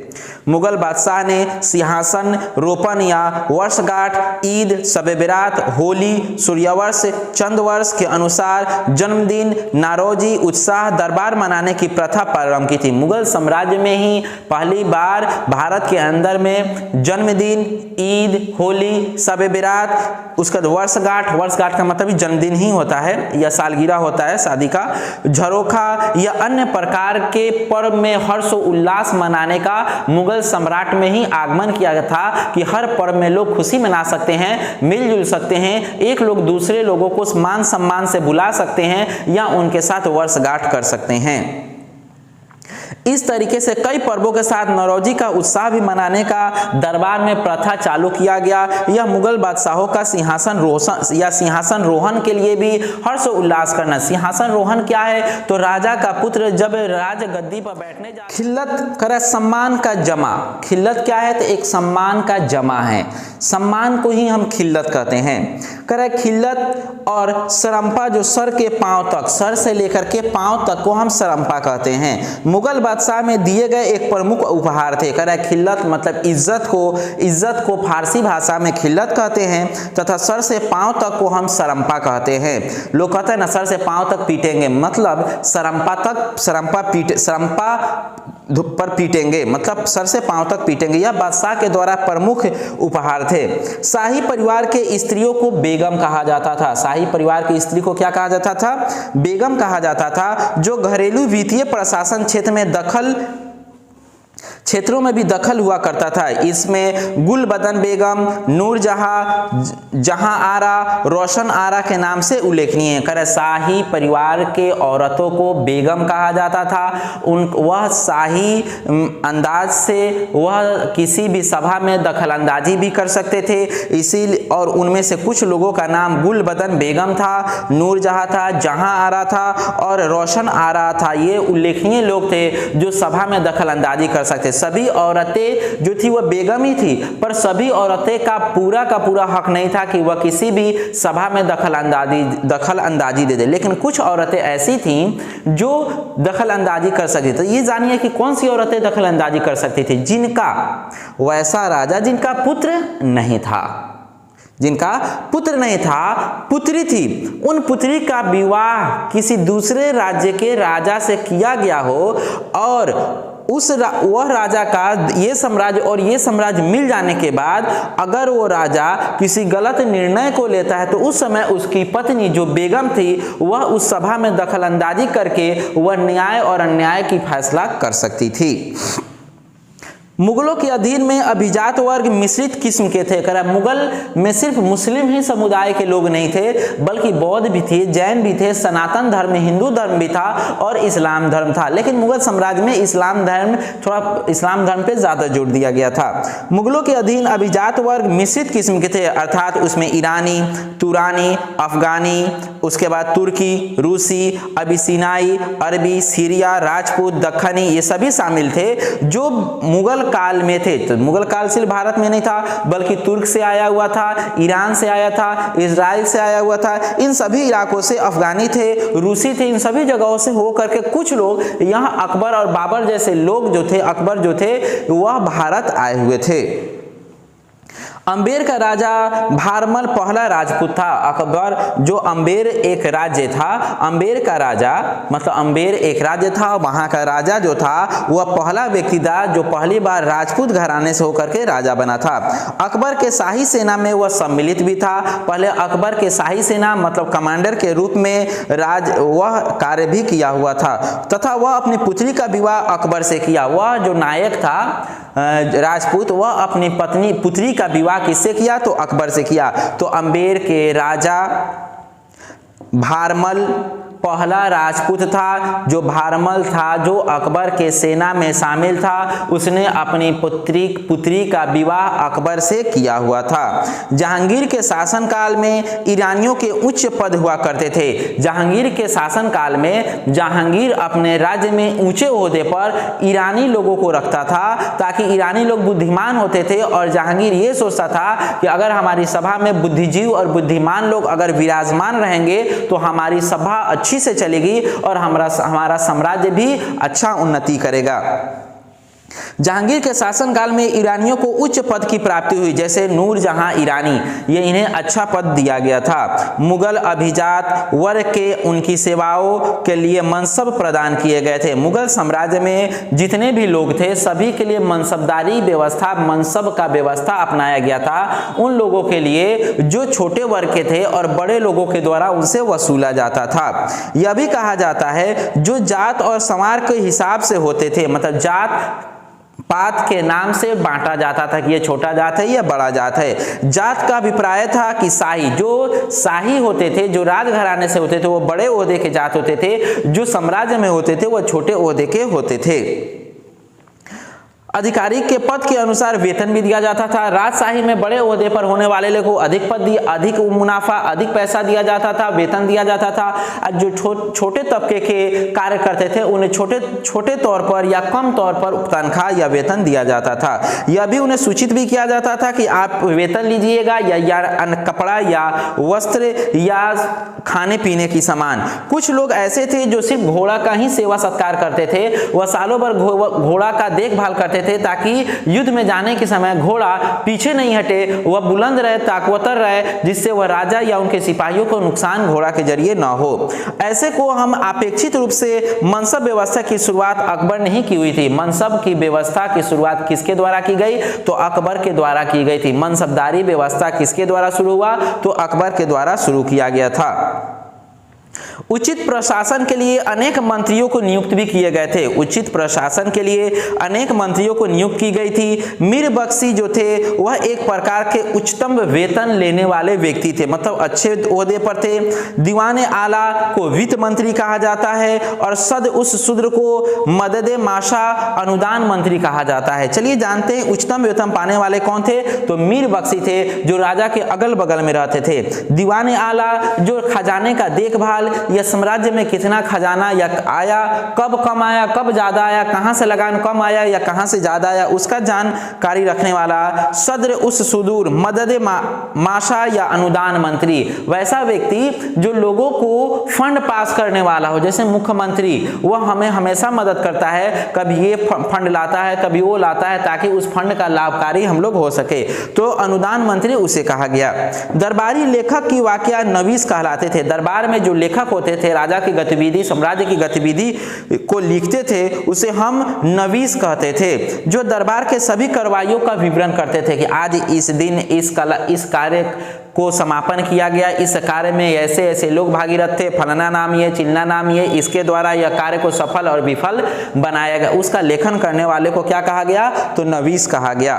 मुगल बादशाह ने सिंहासन रोपण या वर्षगांठ, ईद, शब बरात, होली, सूर्यवर्ष, चंद्रवर्ष के अनुसार जन्मदिन, नारोजी, उत्साह, दरबार मनाने की प्रथा प्रारंभ की थी। मुगल साम्राज्य में ही पहली बार भारत के अंदर में जन्मदिन, ईद, होली, शब बरात, उसका वर्षगांठ, वर्षगांठ का मतलब जन्मदिन ही होता है या सालगिरह होता है शादी का, झरोखा या अन्य प्रकार के पर्व में हर्ष उल्लास मनाने का मुगल सम्राट में ही आगमन किया गया था कि हर पर्व में लोग खुशी मना सकते हैं, मिलजुल सकते हैं, एक लोग दूसरे लोगों को मान सम्मान से बुला सकते हैं या उनके साथ वर्षगांठ कर सकते हैं। इस तरीके से कई पर्वों के साथ नौरोजी का उत्साह भी मनाने का दरबार में प्रथा चालू किया गया। यह मुगल बादशाहों का सिंहासन रोहन के लिए भी हर्ष उल्लास करना। सिंहासन रोहन क्या है? तो राजा का पुत्र जब राज गद्दी पर बैठने जा, खिल्लत करे सम्मान का जमा। खिल्लत क्या है? तो एक सम्मान का जमा है, सम्मान को ही हम खिल्लत कहते हैं। करे खिल्लत और सरंपा, जो सर के पांव तक, सर से लेकर के पांव तक को हम सरंपा कहते हैं। मुगल बादशाह में दिए गए एक प्रमुख उपहार थे। कह रहा है खिल्लत मतलब इज्जत को फारसी भाषा में खिल्लत कहते हैं तथा सर से पांव तक को हम सरंपा कहते हैं। लोग कहते हैं ना सर से पांव तक पीटेंगे, मतलब सरंपा पर पीटेंगे, मतलब सर से पांव तक पीटेंगे। यह बादशाह के द्वारा प्रमुख उपहार थे। शाही परिवार के स्त्रियों को बेगम कहा जाता था। शाही परिवार की स्त्री को क्या कहा जाता था? बेगम कहा जाता था, जो घरेलू वित्तीय प्रशासन क्षेत्रों में भी दखल हुआ करता था। इसमें गुलबदन बेगम, नूरजहां, जहां आरा, रोशन आरा के नाम से उल्लेखनीय है। कर शाही परिवार के औरतों को बेगम कहा जाता था। वह शाही अंदाज से वह किसी भी सभा में दखल अंदाजी भी कर सकते थे। इसीलिए और उनमें से कुछ लोगों का नाम गुलबदन बेगम था, नूरजहां था, जहां आरा था और रोशन आरा था। ये उल्लेखनीय लोग थे जो सभा में दखल अंदाजी कर सकते। सभी औरतें जो थी वह बेगम ही थी, पर सभी औरतें का पूरा हक नहीं था कि वह किसी भी सभा में दखल अंदाजी दे दे। लेकिन कुछ औरतें ऐसी थीं जो दखल अंदाजी कर सकती थी। तो ये जानिए कि कौन सी औरतें दखल अंदाजी कर सकती थी? जिनका वैसा राजा जिनका पुत्र नहीं था, जिनका पुत्र नहीं था, पुत्री थी, उन पुत्री का विवाह किसी दूसरे राज्य के राजा से किया गया हो और वह राजा का ये साम्राज्य और ये साम्राज्य मिल जाने के बाद अगर वो राजा किसी गलत निर्णय को लेता है तो उस समय उसकी पत्नी जो बेगम थी वह उस सभा में दखलंदाजी करके वह न्याय और अन्याय की फैसला कर सकती थी। मुगलों के अधीन में अभिजात वर्ग मिश्रित किस्म के थे। मुगल में सिर्फ मुस्लिम ही समुदाय के लोग नहीं थे बल्कि बौद्ध भी थे, जैन भी थे, सनातन धर्म हिंदू धर्म भी था और इस्लाम धर्म था। लेकिन मुगल साम्राज्य में इस्लाम धर्म पे ज्यादा जोर दिया गया था। मुगलों के अधीन अभिजात वर्ग मिश्रित किस्म के थे, अर्थात उसमें ईरानी, तुरानी, अफगानी, उसके बाद तुर्की, रूसी, अबिसिनाई, अरबी, सीरिया, राजपूत, दक्खनी, ये सभी शामिल थे जो मुगल काल में थे। तो मुगल काल सिर्फ भारत में नहीं था बल्कि तुर्क से आया हुआ था, ईरान से आया था, इजराइल से आया हुआ था, इन सभी इलाकों से, अफगानी थे, रूसी थे, इन सभी जगहों से होकर के कुछ लोग यहाँ अकबर और बाबर जैसे लोग जो थे, अकबर जो थे वह भारत आए हुए थे। अंबेर का राजा भारमल पहला राजपूत था। अकबर जो अंबेर एक राज्य था, अंबेर का राजा मतलब अंबेर एक राज्य था, वहां का राजा जो था वह पहला व्यक्ति था जो पहली बार राजपूत घराने से होकर के राजा बना था। अकबर के शाही सेना में वह सम्मिलित भी था। पहले अकबर के शाही सेना मतलब कमांडर के रूप में वह कार्य भी किया हुआ था तथा वह अपनी पुत्री का विवाह अकबर से किया। वह जो नायक था राजपूत वह अपनी पुत्री का विवाह किससे किया? तो अकबर से किया। तो अंबेर के राजा भारमल पहला राजपूत था। जो भारमल था जो अकबर के सेना में शामिल था, उसने अपनी पुत्री का विवाह अकबर से किया हुआ था। जहांगीर के शासनकाल में ईरानियों के उच्च पद हुआ करते थे। जहांगीर के शासनकाल में जहांगीर अपने राज्य में ऊंचे ओहदे पर ईरानी लोगों को रखता था ताकि ईरानी लोग बुद्धिमान होते थे और जहांगीर ये सोचता था कि अगर हमारी सभा में बुद्धिजीव और बुद्धिमान लोग अगर विराजमान रहेंगे तो हमारी सभा अच्छी से चलेगी और हमारा साम्राज्य भी अच्छा उन्नति करेगा। जहांगीर के शासनकाल में ईरानियों को उच्च पद की प्राप्ति हुई, जैसे नूर जहां ईरानी, ये इन्हें अच्छा पद दिया गया था। मुगल अभिजात वर्ग के उनकी सेवाओं के लिए मनसब प्रदान किए गए थे। मुगल साम्राज्य में जितने भी लोग थे सभी के लिए मनसबदारी व्यवस्था, मनसब का व्यवस्था अपनाया गया था। उन लोगों के लिए जो छोटे वर्ग के थे और बड़े लोगों के द्वारा उनसे वसूला जाता था। यह भी कहा जाता है जो जात और संवार के हिसाब से होते थे, मतलब जात पात के नाम से बांटा जाता था कि ये छोटा जात है या बड़ा जात है। जात का अभिप्राय था कि शाही, जो शाही होते थे, जो राजघराने से होते थे वो बड़े ओहदे के जात होते थे, जो साम्राज्य में होते थे वो छोटे ओहदे के होते थे। अधिकारी के पद के अनुसार वेतन भी दिया जाता था। राजशाही में बड़े ओहदे पर होने वाले लोगों को अधिक पद दिया, अधिक मुनाफा, अधिक पैसा दिया जाता था, वेतन दिया जाता था। और जो छोटे तबके के कार्य करते थे उन्हें छोटे तौर पर या कम तौर पर तनख्वाह या वेतन दिया जाता था। यह भी उन्हें सूचित भी किया जाता था कि आप वेतन लीजिएगा या कपड़ा या वस्त्र या खाने पीने की सामान। कुछ लोग ऐसे थे जो सिर्फ घोड़ा का ही सेवा सत्कार करते थे। वह सालों भर घोड़ा का देखभाल करते थे ताकि युद्ध में जाने के समय घोड़ा पीछे नहीं हटे, वह बुलंद रहे, ताकतवर रहे, जिससे वह राजा या उनके सिपाहियों को नुकसान घोड़ा के जरिए न हो। ऐसे को हम अपेक्षित रूप से मनसब व्यवस्था की शुरुआत अकबर ने ही की हुई थी। मनसब की व्यवस्था की शुरुआत किसके द्वारा की गई? तो अकबर के द्वारा की गई थी। मनसबदारी व्यवस्था किसके द्वारा शुरू हुआ? तो अकबर के द्वारा शुरू किया गया था। उचित प्रशासन के लिए अनेक मंत्रियों को नियुक्त भी किए गए थे। उचित प्रशासन के लिए अनेक मंत्रियों को नियुक्त की गई थी। मीर बख्शी जो थे वह एक प्रकार के उच्चतम वेतन लेने वाले व्यक्ति थे, मतलब अच्छे ओहदे पर थे। दीवान आला को वित्त मंत्री कहा जाता है और उस शूद्र को मदद माशा अनुदान मंत्री कहा जाता है। चलिए जानते हैं उच्चतम वेतन पाने वाले कौन थे? तो मीर बख्शी थे जो राजा के अगल बगल में रहते थे। दीवान आला जो खजाने का देखभाल या साम्राज्य में कितना खजाना या आया, कब कम आया, कब ज्यादा आया, कहां से लगान कम आया या कहां से ज्यादा आया, उसका जानकारी रखने वाला। सदर उस सुदूर मदद माशा या अनुदान मंत्री, वैसा व्यक्ति जो लोगों को फंड पास करने वाला हो। जैसे मुख्यमंत्री, वह हमें हमेशा मदद करता है, कभी ये फंड लाता है, कभी वो लाता है, ताकि उस फंड का लाभकारी हम लोग हो सके। तो अनुदान मंत्री उसे कहा गया। दरबारी लेखक की वाकया नवीस कहलाते थे। दरबार में जो लेखक लेखक होते थे, राजा की गतिविधि, साम्राज्य की गतिविधि को लिखते थे, उसे हम नवीस कहते थे, जो दरबार के सभी कार्रवाइयों का विवरण करते थे कि आज इस दिन इस कार्य को समापन किया गया, इस कार्य में ऐसे ऐसे लोग भागीरथ थे, फलाना नाम ये, चिल्ला नाम ये, इसके द्वारा यह कार्य को सफल और विफल बनाया गया। उसका लेखन करने वाले को क्या कहा गया? तो नवीस कहा गया।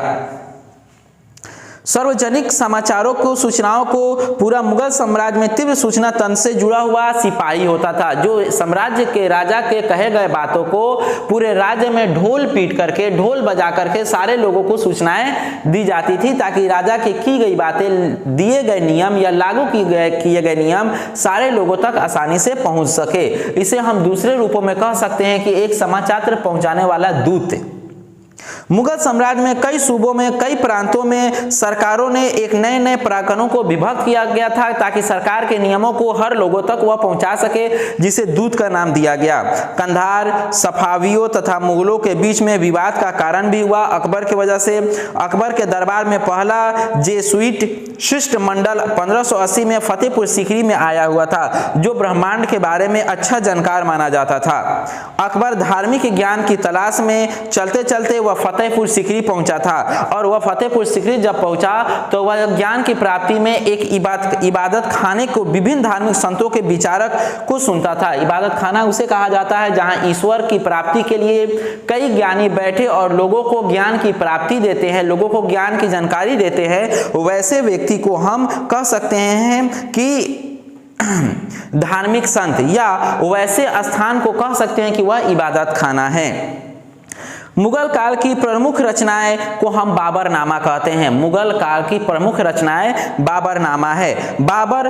सार्वजनिक समाचारों को, सूचनाओं को पूरा मुगल साम्राज्य में तीव्र सूचना तंत्र से जुड़ा हुआ सिपाही होता था, जो साम्राज्य के राजा के कहे गए बातों को पूरे राज्य में ढोल पीट करके, ढोल बजा करके सारे लोगों को सूचनाएं दी जाती थी, ताकि राजा की गई बातें, दिए गए नियम या लागू किए गए नियम सारे लोगों तक आसानी से पहुंच सके। इसे हम दूसरे रूपों में कह सकते हैं कि एक समाचार पहुंचाने वाला दूत। मुगल साम्राज्य में कई सूबों में, कई प्रांतों में सरकारों ने एक नए नए प्रांगणों को विभक्त किया गया था, ताकि सरकार के नियमों को हर लोगों तक वह पहुंचा सके, जिसे दूत का नाम दिया गया। कंधार सफावियों तथा मुगलों के बीच में विवाद का कारण भी हुआ अकबर की वजह से। अकबर के दरबार में पहला जेसुइट शिष्टमंडल 1580 में फतेहपुर सीकरी में आया हुआ था, जो ब्रह्मांड के बारे में अच्छा जानकार माना जाता था। अकबर धार्मिक ज्ञान की तलाश में चलते चलते वह फतेहपुर सीकरी पहुंचा था, और वह फतेहपुर सीकरी जब पहुंचा तो वह ज्ञान की प्राप्ति में एक इबादत खाने को विभिन्न धार्मिक संतों के विचारक को सुनता था। इबादत खाना उसे कहा जाता है जहां ईश्वर की प्राप्ति के लिए कई ज्ञानी बैठे और लोगों को ज्ञान की प्राप्ति देते हैं, लोगों को ज्ञान की जानकारी देते हैं। वैसे व्यक्ति को हम कह सकते हैं कि धार्मिक संत, या वैसे स्थान को कह सकते हैं कि वह इबादत खाना है। मुगल काल की प्रमुख रचनाएं को हम बाबरनामा कहते हैं। मुगल काल की प्रमुख रचनाएं बाबरनामा है। बाबर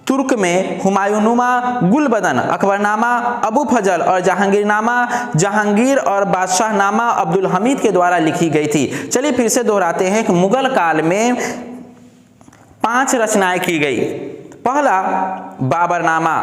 तुर्क में हुमायूनुमा, गुलबदन, अकबरनामा, अबू फजल और जहांगीरनामा, जहांगीर और बादशाहनामा अब्दुल हमीद के द्वारा लिखी गई थी। चलिए फिर से दोहराते हैं कि मुगल काल में 5 रचनाएं की गई। पहला बाबरनामा,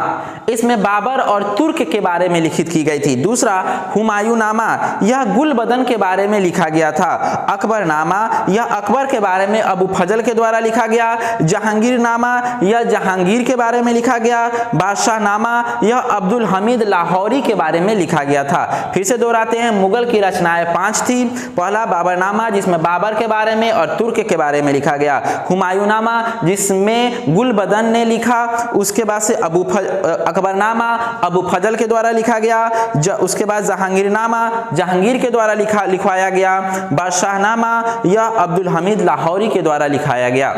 इसमें बाबर और तुर्क के बारे में लिखित की गई थी। दूसरा हुमायूनामा, यह गुलबदन के बारे में लिखा गया था। अकबरनामा, यह अकबर के बारे में अबू फजल के द्वारा लिखा गया। जहांगीरनामा, यह जहांगीर के बारे में लिखा गया। बादशाहनामा, यह अब्दुल हमीद लाहौरी के बारे में लिखा गया था। फिर से दोहराते हैं, मुगल की रचनाएं 5 थी। पहला बाबरनामा, जिसमें बाबर के बारे में और तुर्क के बारे में लिखा गया। हुमायूनामा, जिसमें गुलबदन ने लिखा। उसके बाद से अकबरनामा अबू फजल के द्वारा लिखा गया। उसके बाद जहांगीरनामा जहांगीर के द्वारा लिखवाया गया। बादशाहनामा यह अब्दुल हमीद लाहौरी के द्वारा लिखाया गया।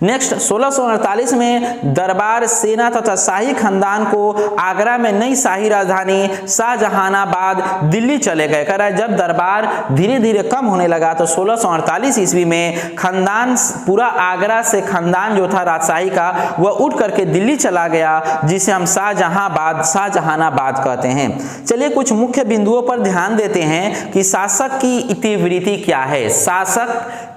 नेक्स्ट 1648 में दरबार, सेना तथा शाही खानदान को आगरा में नई शाही राजधानी शाहजहानाबाद दिल्ली चले गए। कह रहा है जब दरबार धीरे धीरे कम होने लगा तो 1648 ईस्वी में खानदान, पूरा आगरा से खानदान जो था राजशाही का, वह उठ करके दिल्ली चला गया, जिसे हम शाहजहानाबाद कहते हैं। चलिए कुछ मुख्य बिंदुओं पर ध्यान देते हैं कि शासक की इतिवृत्ति क्या है। शासक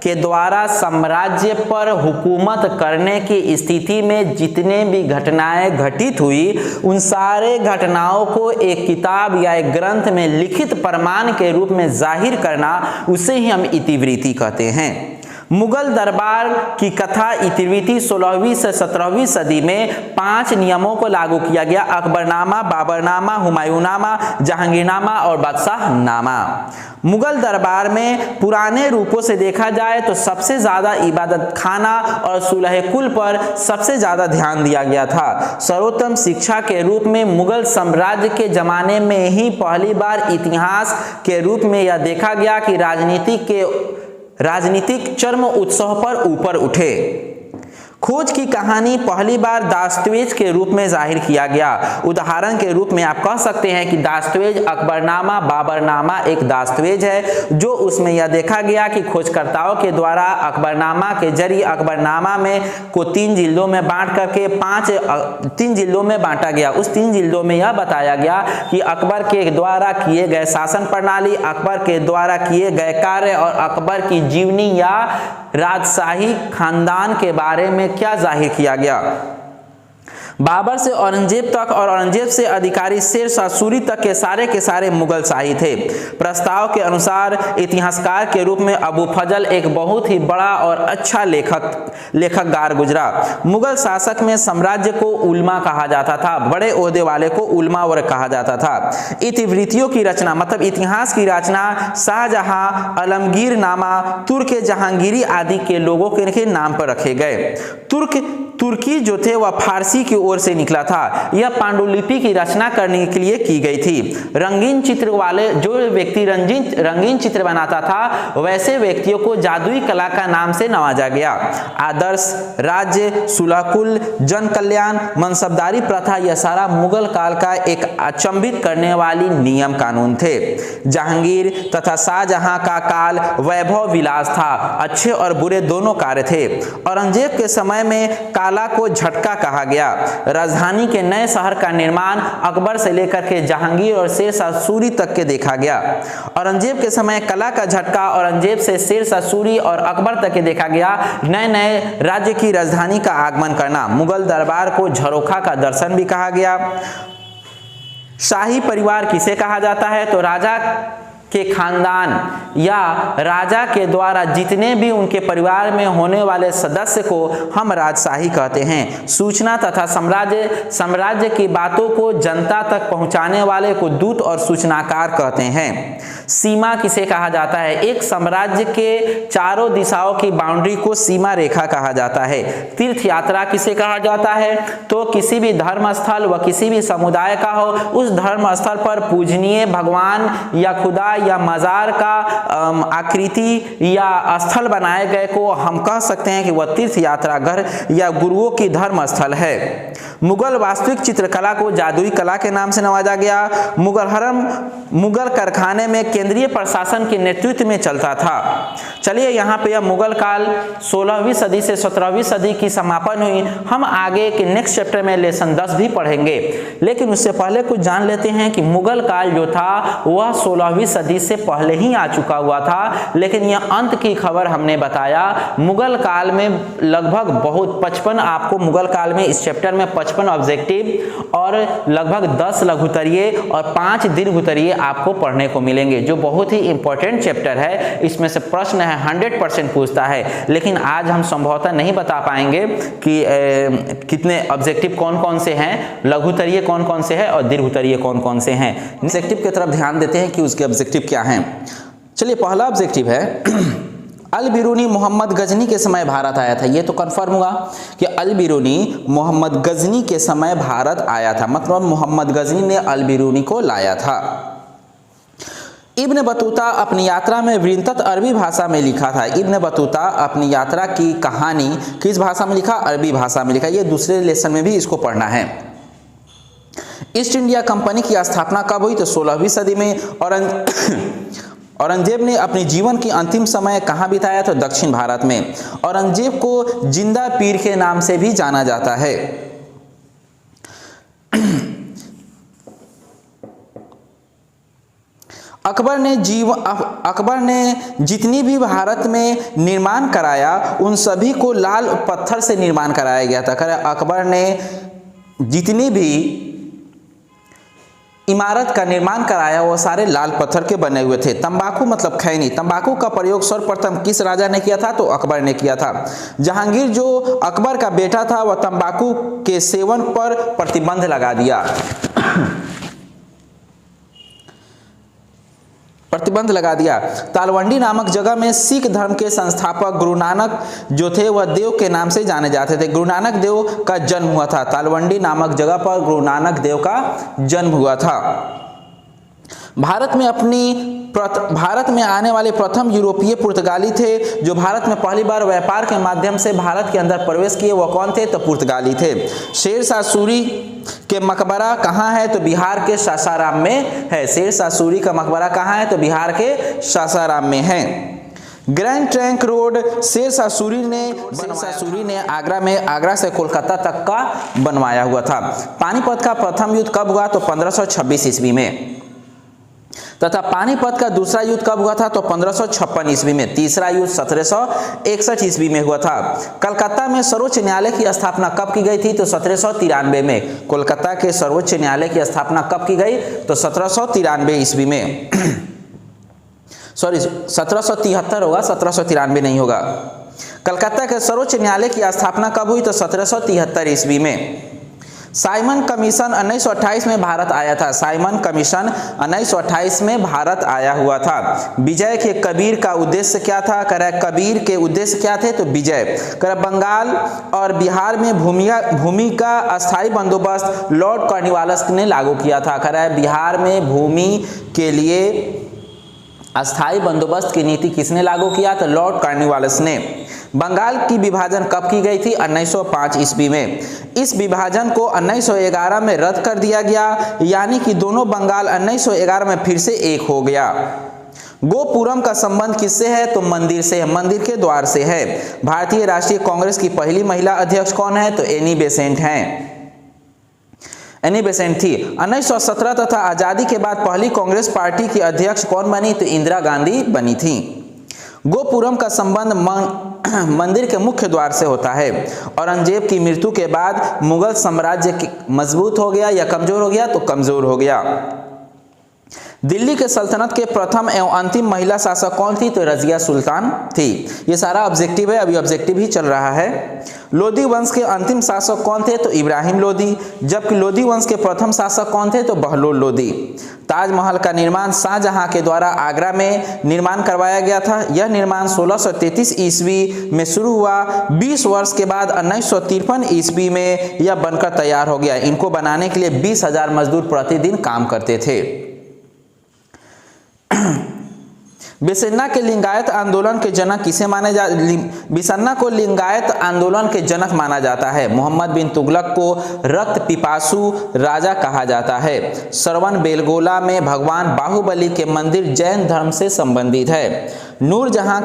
के द्वारा साम्राज्य पर हुकूमत करने की स्थिति में जितने भी घटनाएं घटित हुई, उन सारे घटनाओं को एक किताब या एक ग्रंथ में लिखित प्रमाण के रूप में जाहिर करना, उसे ही हम इतिवृत्ति कहते हैं। मुगल दरबार की कथा इतिवृत्ति 16वीं से 17वीं सदी में 5 नियमों को लागू किया गया। अकबरनामा, बाबरनामा, हुमायूनामा, जहांगीरनामा और बादशाहनामा। मुगल दरबार में पुराने रूपों से देखा जाए तो सबसे ज्यादा इबादत खाना और सुलह कुल पर सबसे ज्यादा ध्यान दिया गया था। सर्वोत्तम शिक्षा के रूप में मुगल साम्राज्य के जमाने में ही पहली बार इतिहास के रूप में यह देखा गया कि राजनीतिक चरम उत्सव पर ऊपर उठे। खोज की कहानी पहली बार दास्तावेज के रूप में जाहिर किया गया। उदाहरण के रूप में आप कह सकते हैं कि दास्तावेज अकबरनामा, बाबरनामा एक दास्तावेज है, जो उसमें यह देखा गया कि खोजकर्ताओं के द्वारा अकबरनामा के जरिए अकबरनामा में को 3 जिल्दों में बांट करके 3 जिल्दों में बांटा गया। उस 3 जिल्दों में यह बताया गया कि अकबर के द्वारा किए गए शासन प्रणाली, अकबर के द्वारा किए गए कार्य और अकबर की जीवनी या राजशाही खानदान के बारे में क्या जाहिर किया गया। बाबर से औरंगजेब तक और औरंगजेब से अधिकारी शेर शाह सूरी तक के सारे मुगल शाही थे। प्रस्ताव के अनुसार इतिहासकार के रूप में अबू फजल एक बहुत ही बड़ा और अच्छा लेखकगार गुजरा। मुगल शासक में साम्राज्य को उल्मा कहा जाता था, बड़े ओहदे वाले को उल्मा वर्ग कहा जाता था। इतिवृत्तियों की रचना मतलब इतिहास की रचना शाहजहां, आलमगीर नामा, तुर्क जहांगीरी आदि के लोगों के नाम पर रखे गए। तुर्की जो थे वह फारसी की ओर से निकला था। यह पांडुलिपि की रचना करने के लिए की गई थी। रंगीन चित्र वाले जो व्यक्ति रंगीन चित्र बनाता था वैसे व्यक्तियों को जादुई कला का नाम से नवाजा गया। आदर्श राज्य, सुलहकुल, जन कल्याण, मनसबदारी प्रथा यह सारा मुगल काल का एक अचंभित करने वाली नियम कानून थे। जहांगीर तथा शाहजहां का काल वैभव विलास था, अच्छे और बुरे दोनों कार्य थे। औरंगजेब के समय में काला को झटका कहा गया। राजधानी के नए शहर का निर्माण अकबर से लेकर के जहांगीर और शेर शाह सूरी तक के देखा गया। औरंगजेब के समय कला का झटका औरंगजेब से शेर शाह सूरी और अकबर तक के देखा गया। नए नए राज्य की राजधानी का आगमन करना, मुगल दरबार को झरोखा का दर्शन भी कहा गया। शाही परिवार किसे कहा जाता है तो राजा के खानदान या राजा के द्वारा जितने भी उनके परिवार में होने वाले सदस्य को हम राजशाही कहते हैं। सूचना तथा साम्राज्य की बातों को जनता तक पहुंचाने वाले को दूत और सूचनाकार कहते हैं। सीमा किसे कहा जाता है? एक साम्राज्य के चारों दिशाओं की बाउंड्री को सीमा रेखा कहा जाता है। तीर्थ यात्रा किसे कहा जाता है तो किसी भी धर्म स्थल व किसी भी समुदाय का हो, उस धर्म स्थल पर पूजनीय भगवान या खुदा या मजार का आकृति या स्थल बनाए गए को हम कह सकते हैं कि वह तीर्थ यात्रा घर या गुरुओं की धर्म स्थल है। मुगल वास्तविक चित्रकला को जादुई कला के नाम से नवाजा गया। मुगल कारखाने में केंद्रीय प्रशासन के नेतृत्व में चलता था। चलिए यहाँ पे यह मुगल काल 16वीं सदी से 17वीं सदी की समापन हुई। हम आगे के नेक्स्ट चैप्टर में लेसन 10 भी पढ़ेंगे, लेकिन उससे पहले कुछ जान लेते हैं कि मुगल काल जो था वह 16वीं सदी से पहले ही आ चुका हुआ था, लेकिन यह अंत की खबर हमने बताया। मुगल काल में लगभग बहुत 55 आपको मुगल काल में इस चैप्टर में 55 ऑब्जेक्टिव और लगभग 10 लघुतरीय और 5 दीर्घोत्तरीय आपको पढ़ने को मिलेंगे, जो बहुत ही इंपॉर्टेंट चैप्टर है। इसमें से प्रश्न है 100% पूछता है, लेकिन आज हम संभवतः नहीं बता पाएंगे कि कितने ऑब्जेक्टिव कौन कौन से हैं, लघुतरीय कौन कौन से हैं और दीर्घोत्तरीय कौन कौन से हैं। ऑब्जेक्टिव की तरफ ध्यान देते हैं कि उसके ऑब्जेक्टिव क्या हैं। चलिए पहला ऑब्जेक्टिव है अल बिरूनी मोहम्मद गजनी के समय भारत आया था। ये तो कंफर्म हुआ कि अल बिरूनी मोहम्मद गजनी के समय भारत आया था, मतलब मोहम्मद गजनी ने अल बिरूनी को लाया था। इब्न बतूता अपनी यात्रा में वृंतत अरबी भाषा में लिखा था। इब्न बतूता अपनी यात्रा की कहानी किस भाषा में लिखा? अरबी भाषा में लिखा। ये दूसरे लेसन में भी इसको पढ़ना है। ईस्ट इंडिया कंपनी की स्थापना कब हुई? तो 16वीं सदी में। औरंगजेब ने अपने जीवन की अंतिम समय कहाँ बिताया? तो दक्षिण भारत में। औरंगजेब को जिंदा पीर के नाम से भी जाना जाता है। अकबर ने जितनी भी भारत में निर्माण कराया उन सभी को लाल पत्थर से निर्माण कराया गया था। अकबर ने जितनी भी इमारत का निर्माण कराया वो सारे लाल पत्थर के बने हुए थे। तंबाकू मतलब खैनी, तंबाकू का प्रयोग सर्वप्रथम किस राजा ने किया था? तो अकबर ने किया था। जहांगीर जो अकबर का बेटा था वह तंबाकू के सेवन पर प्रतिबंध लगा दिया। तालवंडी नामक जगह में सिख धर्म के संस्थापक गुरु नानक जो थे वह देव के नाम से जाने जाते थे। गुरु नानक देव का जन्म हुआ था। तालवंडी नामक जगह पर गुरु नानक देव का जन्म हुआ था। भारत में आने वाले प्रथम यूरोपीय पुर्तगाली थे जो भारत में पहली बार व्यापार के माध्यम से भारत के अंदर प्रवेश किए। वह कौन थे? तो पुर्तगाली थे। शेर शाह सूरी के मकबरा कहाँ है? तो बिहार के सासाराम में है। शेर शाह सूरी का मकबरा कहाँ है? तो बिहार के सासाराम में है। Grand trunk road Sher Shah Suri ने आगरा से कोलकाता तक का बनवाया हुआ था। पानीपत का प्रथम युद्ध कब हुआ? तो 1526 ईस्वी में। तथा पानीपत का दूसरा युद्ध कब हुआ था? तो 1556 ईस्वी में। तीसरा युद्ध 1761 ईस्वी में हुआ था। कलकत्ता में सर्वोच्च न्यायालय की स्थापना कब की गई थी? तो 1793 में। कोलकाता के सर्वोच्च न्यायालय की स्थापना कब की गई? तो 1793 ईस्वी में। सॉरी 1773 होगा, 1793 नहीं होगा। कलकत्ता के सर्वोच्च न्यायालय की स्थापना कब हुई? तो 1773 ईस्वी में। साइमन कमीशन 1928 में भारत आया था। साइमन कमीशन 1928 में भारत आया हुआ था। विजय के कबीर का उद्देश्य क्या था? कह रहा है कबीर के उद्देश्य क्या थे? तो विजय। कह रहा बंगाल और बिहार में भूमि का अस्थायी बंदोबस्त लॉर्ड कॉर्नवालिस ने लागू किया था। कह रहा है बिहार में भूमि के लिए अस्थायी बंदोबस्त की नीति किसने लागू किया? तो लॉर्ड कॉर्नवालिस ने। बंगाल की विभाजन कब की गई थी? 1905 ईस्वी में। इस विभाजन को 1911 में रद्द कर दिया गया, यानी कि दोनों बंगाल 1911 में फिर से एक हो गया। गोपुरम का संबंध किससे है? तो मंदिर से है, मंदिर के द्वार से है। भारतीय राष्ट्रीय कांग्रेस की पहली महिला अध्यक्ष कौन है? तो एनी बेसेंट हैं। एनी बेसेंट थी। 1917 तथा आजादी के बाद पहली कांग्रेस पार्टी की अध्यक्ष कौन बनी? तो इंदिरा गांधी बनी थी। गोपुरम का संबंध मंदिर के मुख्य द्वार से होता है। औरंगजेब की मृत्यु के बाद मुगल साम्राज्य मजबूत हो गया या कमजोर हो गया? तो कमजोर हो गया। दिल्ली के सल्तनत के प्रथम एवं अंतिम महिला शासक कौन थी? तो रजिया सुल्तान थी। ये सारा ऑब्जेक्टिव है, अभी ऑब्जेक्टिव ही चल रहा है। लोधी वंश के अंतिम शासक कौन थे? तो इब्राहिम लोधी। जबकि लोधी वंश के प्रथम शासक कौन थे? तो बहलोल लोधी। ताजमहल का निर्माण शाहजहां के द्वारा आगरा में निर्माण करवाया गया था। यह निर्माण 1633 ईस्वी में शुरू हुआ। 20 वर्ष के बाद 1953 ईस्वी में यह बनकर तैयार हो गया। इनको बनाने के लिए 20,000 मजदूर प्रतिदिन काम करते थे। बिसन्ना के लिंगायत आंदोलन के जनक किसे माने बिसन्ना को लिंगायत आंदोलन के जनक माना जाता है। मोहम्मद बिन तुगलक को रक्त पिपासु राजा कहा जाता है। श्रवण बेलगोला में भगवान बाहुबली के मंदिर जैन धर्म से संबंधित है। नूरजहां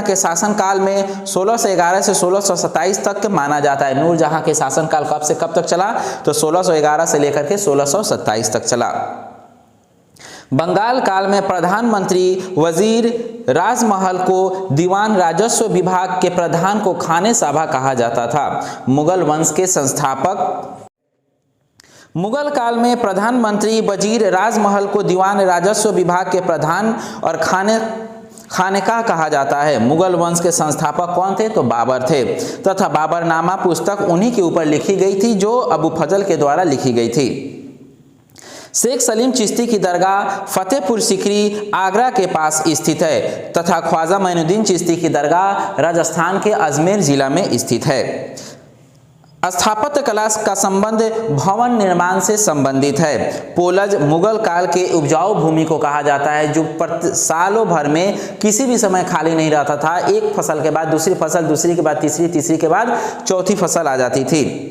के शासनकाल में 1611 से 1627 तक माना जाता है। नूरजहां के शासनकाल कब से कब तक चला? तो 1611 से लेकर के 1627 तक चला। बंगाल काल में प्रधानमंत्री वजीर राजमहल को दीवान राजस्व विभाग के प्रधान को खाने साभा कहा जाता था। मुगल वंश के संस्थापक। मुगल काल में प्रधानमंत्री वजीर राजमहल को दीवान राजस्व विभाग के प्रधान और खानेका कहा जाता है। मुगल वंश के संस्थापक कौन थे? तो बाबर थे। तथा बाबरनामा पुस्तक उन्हीं के ऊपर लिखी गई थी जो अबू फजल के द्वारा लिखी गई थी। शेख सलीम चिश्ती की दरगाह फतेहपुर सीकरी आगरा के पास स्थित है तथा ख्वाजा मोइनुद्दीन चिश्ती की दरगाह राजस्थान के अजमेर जिला में स्थित है। स्थापत्य कला का संबंध भवन निर्माण से संबंधित है। पोलज मुगल काल के उपजाऊ भूमि को कहा जाता है जो सालों भर में किसी भी समय खाली नहीं रहता था। एक फसल के बाद दूसरी फसल, दूसरी के बाद तीसरी, तीसरी के बाद चौथी फसल आ जाती थी।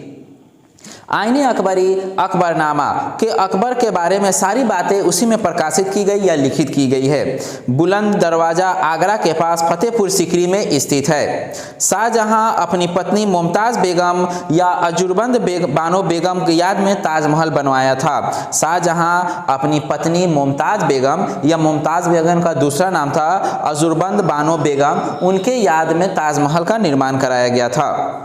आईने अकबरी अकबरनामा के अकबर के बारे में सारी बातें उसी में प्रकाशित की गई या लिखित की गई है। बुलंद दरवाजा आगरा के पास फतेहपुर सीकरी में स्थित है। शाहजहां अपनी पत्नी मुमताज बेगम या अजुरबंद बानो बेगम की याद में ताजमहल बनवाया था। शाहजहां अपनी पत्नी मुमताज बेगम या मुमताज बेगम का दूसरा नाम था अजुरबंद बानो बेगम, उनके याद में ताजमहल का निर्माण कराया गया था।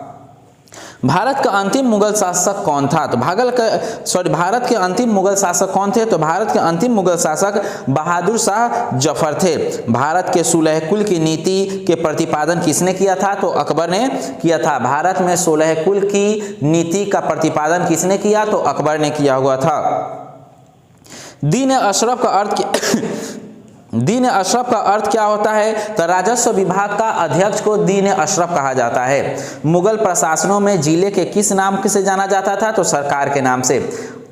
भारत का अंतिम मुगल शासक कौन था? तो भारत के अंतिम मुगल शासक कौन थे? तो भारत के अंतिम मुगल शासक बहादुर शाह जफर थे। भारत के सुलह कुल की नीति के प्रतिपादन किसने किया था? तो अकबर ने किया था। भारत में सुलह कुल की नीति का प्रतिपादन किसने किया? तो अकबर ने किया हुआ था। दीन अशरफ का अर्थ क्या होता है? तो राजस्व विभाग का अध्यक्ष को दीन अशरफ कहा जाता है। मुगल प्रशासनों में जिले के किस नाम से जाना जाता था? तो सरकार के नाम से।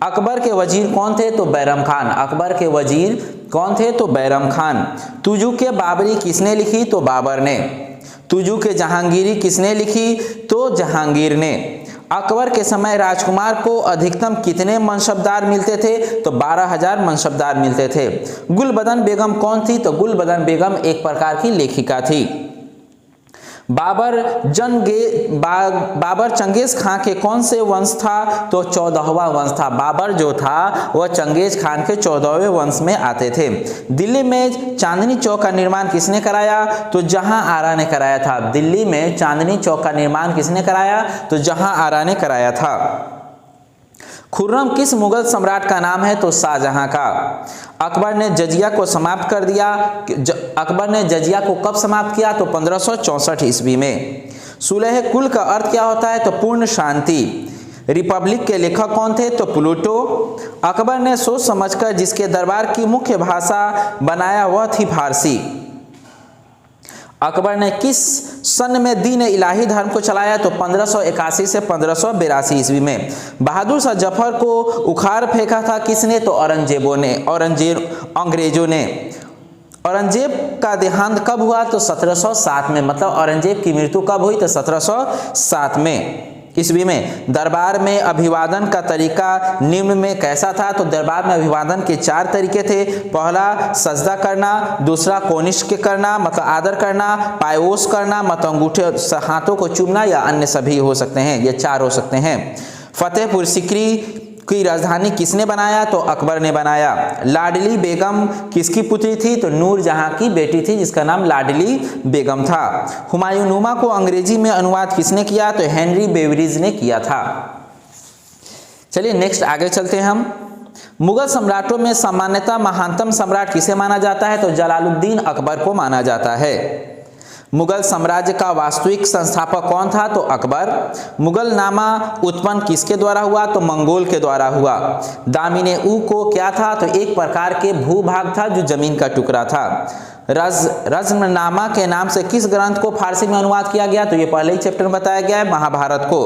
अकबर के वजीर कौन थे? तो बैरम खान। अकबर के वजीर कौन थे? तो बैरम खान। तुजुक बाबरी किसने लिखी? तो बाबर ने। तुजुक जहांगीरी किसने लिखी? तो जहांगीर ने। अकबर के समय राजकुमार को अधिकतम कितने मनसबदार मिलते थे? तो 12,000 मनसबदार मिलते थे। गुलबदन बेगम कौन थी? तो गुलबदन बेगम एक प्रकार की लेखिका थी। बाबर चंगेज खां के कौन से वंश था? तो 14वां वंश था। बाबर जो था वह चंगेज खान के 14वें वंश में आते थे। दिल्ली में चांदनी चौक का निर्माण किसने कराया? तो जहां आरा ने कराया था। दिल्ली में चांदनी चौक का निर्माण किसने कराया? तो जहां आरा ने कराया था। खुर्रम किस मुगल सम्राट का नाम है? तो शाहजहां का। अकबर ने जजिया को समाप्त कर दिया। अकबर ने जजिया को कब समाप्त किया? तो 1564 ईस्वी में। सुलह कुल का अर्थ क्या होता है? तो पूर्ण शांति। रिपब्लिक के लेखक कौन थे? तो प्लूटो। अकबर ने सोच समझकर जिसके दरबार की मुख्य भाषा बनाया वह थी फारसी। अकबर ने किस सन में दीन इलाही धर्म को चलाया? तो 1581 से 1582 ईस्वी में। बहादुर शाह जफर को उखाड़ फेंका था किसने? तो अंग्रेजों ने। औरंगजेब का देहांत कब हुआ? तो 1707 में। मतलब औरंगजेब की मृत्यु कब हुई? तो 1707 में ईस्वी में। दरबार में अभिवादन का तरीका निम्न में कैसा था? तो दरबार में अभिवादन के 4 तरीके थे। पहला सजदा करना, दूसरा कोनिष्ठ करना मतलब आदर करना, पायोस करना मतलब अंगूठे हाथों को चूमना, या अन्य सभी हो सकते हैं, ये 4 हो सकते हैं। फतेहपुर सीकरी की राजधानी किसने बनाया? तो अकबर ने बनाया। लाडली बेगम किसकी पुत्री थी? तो नूरजहां की बेटी थी जिसका नाम लाडली बेगम था। हुमायूनुमा को अंग्रेजी में अनुवाद किसने किया? तो हेनरी बेवरिज ने किया था। चलिए नेक्स्ट आगे चलते हैं हम। मुगल सम्राटों में सामान्यतः महानतम सम्राट किसे माना जाता है? तो जलालुद्दीन अकबर को माना जाता है। मुगल साम्राज्य का वास्तविक संस्थापक कौन था? तो अकबर। मुगल नामा उत्पन्न किसके द्वारा हुआ? तो मंगोल के द्वारा हुआ। दामिने ऊ को क्या था? तो एक प्रकार के भूभाग था जो जमीन का टुकड़ा था। रज़्मनामा के नाम से किस ग्रंथ को फारसी में अनुवाद किया गया? तो ये पहले ही चैप्टर में बताया गया है, महाभारत को।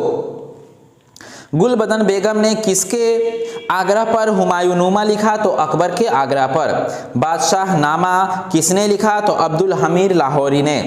गुलबदन बेगम ने किसके आग्रह पर हुमायूनुमा लिखा? तो अकबर के आग्रह पर। बादशाह नामा किसने लिखा? तो अब्दुल हमीद लाहौरी ने।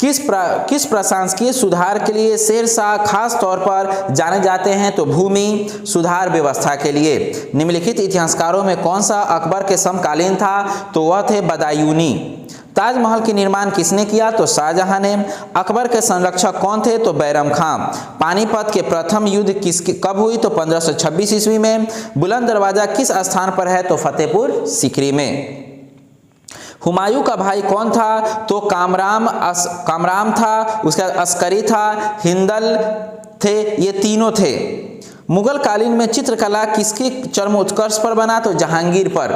किस प्रशासकीय सुधार के लिए शेरशाह खास तौर पर जाने जाते हैं? तो भूमि सुधार व्यवस्था के लिए। निम्नलिखित इतिहासकारों में कौन सा अकबर के समकालीन था? तो वह थे बदायूनी। ताजमहल के निर्माण किसने किया? तो शाहजहां ने। अकबर के संरक्षक कौन थे? तो बैरम खां। पानीपत के प्रथम युद्ध कब हुई? तो 1526 ईस्वी में। बुलंद दरवाजा किस स्थान पर है? तो फतेहपुर सीकरी में। हुमायूं का भाई कौन था? तो कामराम था, उसका अस्करी था, हिंदल थे, ये तीनों थे। मुगल कालीन में चित्रकला किसके चरमोत्कर्ष पर बना? तो जहांगीर पर।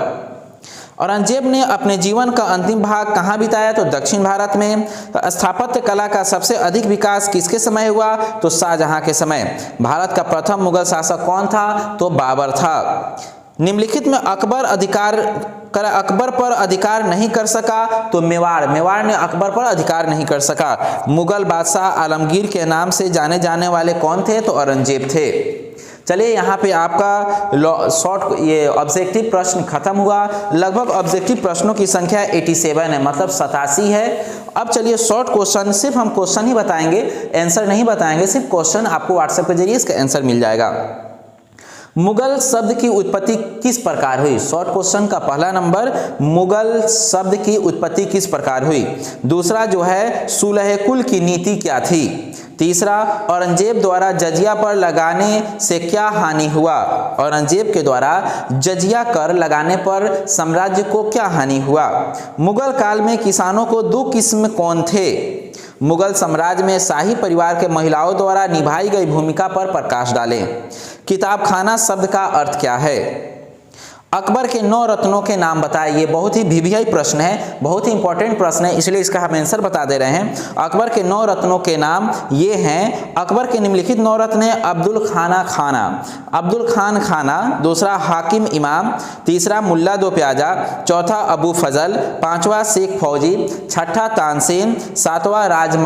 औरंगजेब ने अपने जीवन का अंतिम भाग कहाँ बिताया? तो दक्षिण भारत में। तो स्थापत्य कला का सबसे अधिक विकास किसके समय हुआ? तो शाहजहां के समय। भारत का प्रथम मुगल शासक कौन था? तो बाबर था। निम्नलिखित में अकबर पर अधिकार नहीं कर सका? तो मेवाड़ ने अकबर पर अधिकार नहीं कर सका। मुगल बादशाह आलमगीर के नाम से जाने जाने वाले कौन थे? तो औरंगजेब थे। चलिए यहाँ पे आपका शॉर्ट ये ऑब्जेक्टिव प्रश्न खत्म हुआ। लगभग ऑब्जेक्टिव प्रश्नों की संख्या 87 है, मतलब 87 है। अब चलिए शॉर्ट क्वेश्चन, सिर्फ हम क्वेश्चन ही बताएंगे, आंसर नहीं बताएंगे, सिर्फ क्वेश्चन आपको व्हाट्सएप के जरिए इसका आंसर मिल जाएगा। मुगल शब्द की उत्पत्ति किस प्रकार हुई? शॉर्ट क्वेश्चन का पहला नंबर, मुगल शब्द की उत्पत्ति किस प्रकार हुई? दूसरा जो है सुलह कुल की नीति क्या थी? तीसरा औरंगजेब द्वारा जजिया पर लगाने से क्या हानि हुआ? औरंगजेब के द्वारा जजिया कर लगाने पर साम्राज्य को क्या हानि हुआ? मुगल काल में किसानों को 2 किस्म कौन थे? मुगल साम्राज्य में शाही परिवार के महिलाओं द्वारा निभाई गई भूमिका पर प्रकाश डालें। किताबखाना शब्द का अर्थ क्या है? अकबर के 9 रत्नों के नाम बताए। ये बहुत ही वीवीआई प्रश्न है, बहुत ही इंपॉर्टेंट प्रश्न है, इसलिए इसका हम आंसर बता दे रहे हैं। अकबर के 9 रत्नों के नाम ये हैं। अकबर के निम्नलिखित 9 रत्न हैं। अब्दुल खान खाना, दूसरा हाकिम इमाम, तीसरा मुल्ला दो प्याजा, चौथा अबू फजल, 5वां शेख फौजी, 6ठा तानसेन, 7वां राजा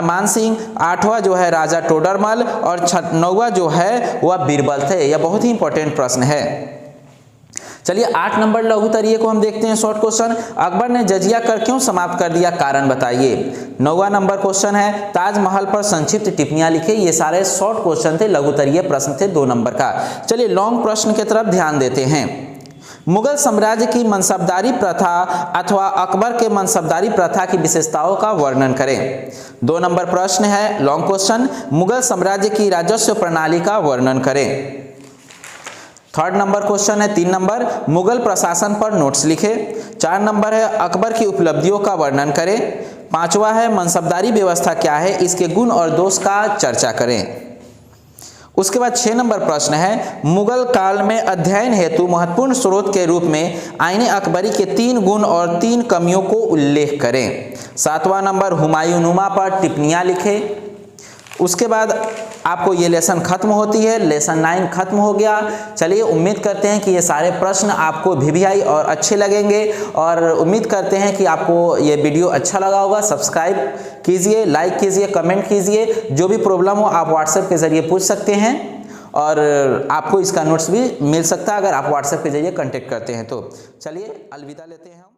मान सिंह, 8वां जो है राजा टोडरमल और 9वां जो है वह बीरबल थे। यह बहुत ही इंपॉर्टेंट प्रश्न है। चलिए 8 नंबर लघुतरीय को हम देखते हैं। शॉर्ट क्वेश्चन, अकबर ने जजिया कर क्यों समाप्त कर दिया? कारण बताइए। 9वां नंबर क्वेश्चन है ताजमहल पर संक्षिप्त टिप्पणियां लिखे। ये सारे शॉर्ट क्वेश्चन थे, लघुतरीय प्रश्न थे 2 नंबर का। चलिए लॉन्ग प्रश्न की तरफ ध्यान देते हैं। मुगल साम्राज्य की मनसबदारी प्रथा अथवा अकबर के मनसबदारी प्रथा की विशेषताओं का वर्णन करें। 2 नंबर प्रश्न है लॉन्ग क्वेश्चन, मुगल साम्राज्य की राजस्व प्रणाली का वर्णन करें। 3rd नंबर क्वेश्चन है 3 नंबर, मुगल प्रशासन पर नोट्स लिखे। 4 नंबर है अकबर की उपलब्धियों का वर्णन करें। 5वां है मनसबदारी व्यवस्था क्या है, इसके गुण और दोष का चर्चा करें। उसके बाद 6 नंबर प्रश्न है मुगल काल में अध्ययन हेतु महत्वपूर्ण स्रोत के रूप में आईने अकबरी के 3 गुण और 3 कमियों को उल्लेख करें। 7वां नंबर हुमायूनुमा पर टिप्पणियां लिखें। उसके बाद आपको ये लेसन खत्म होती है, लेसन 9 खत्म हो गया। चलिए उम्मीद करते हैं कि ये सारे प्रश्न आपको वीवीआई और अच्छे लगेंगे और उम्मीद करते हैं कि आपको ये वीडियो अच्छा लगा होगा। सब्सक्राइब कीजिए, लाइक कीजिए, कमेंट कीजिए। जो भी प्रॉब्लम हो आप व्हाट्सएप के ज़रिए पूछ सकते हैं और आपको इसका नोट्स भी मिल सकता है अगर आप व्हाट्सएप के जरिए कांटेक्ट करते हैं तो। चलिए अलविदा लेते हैं हम।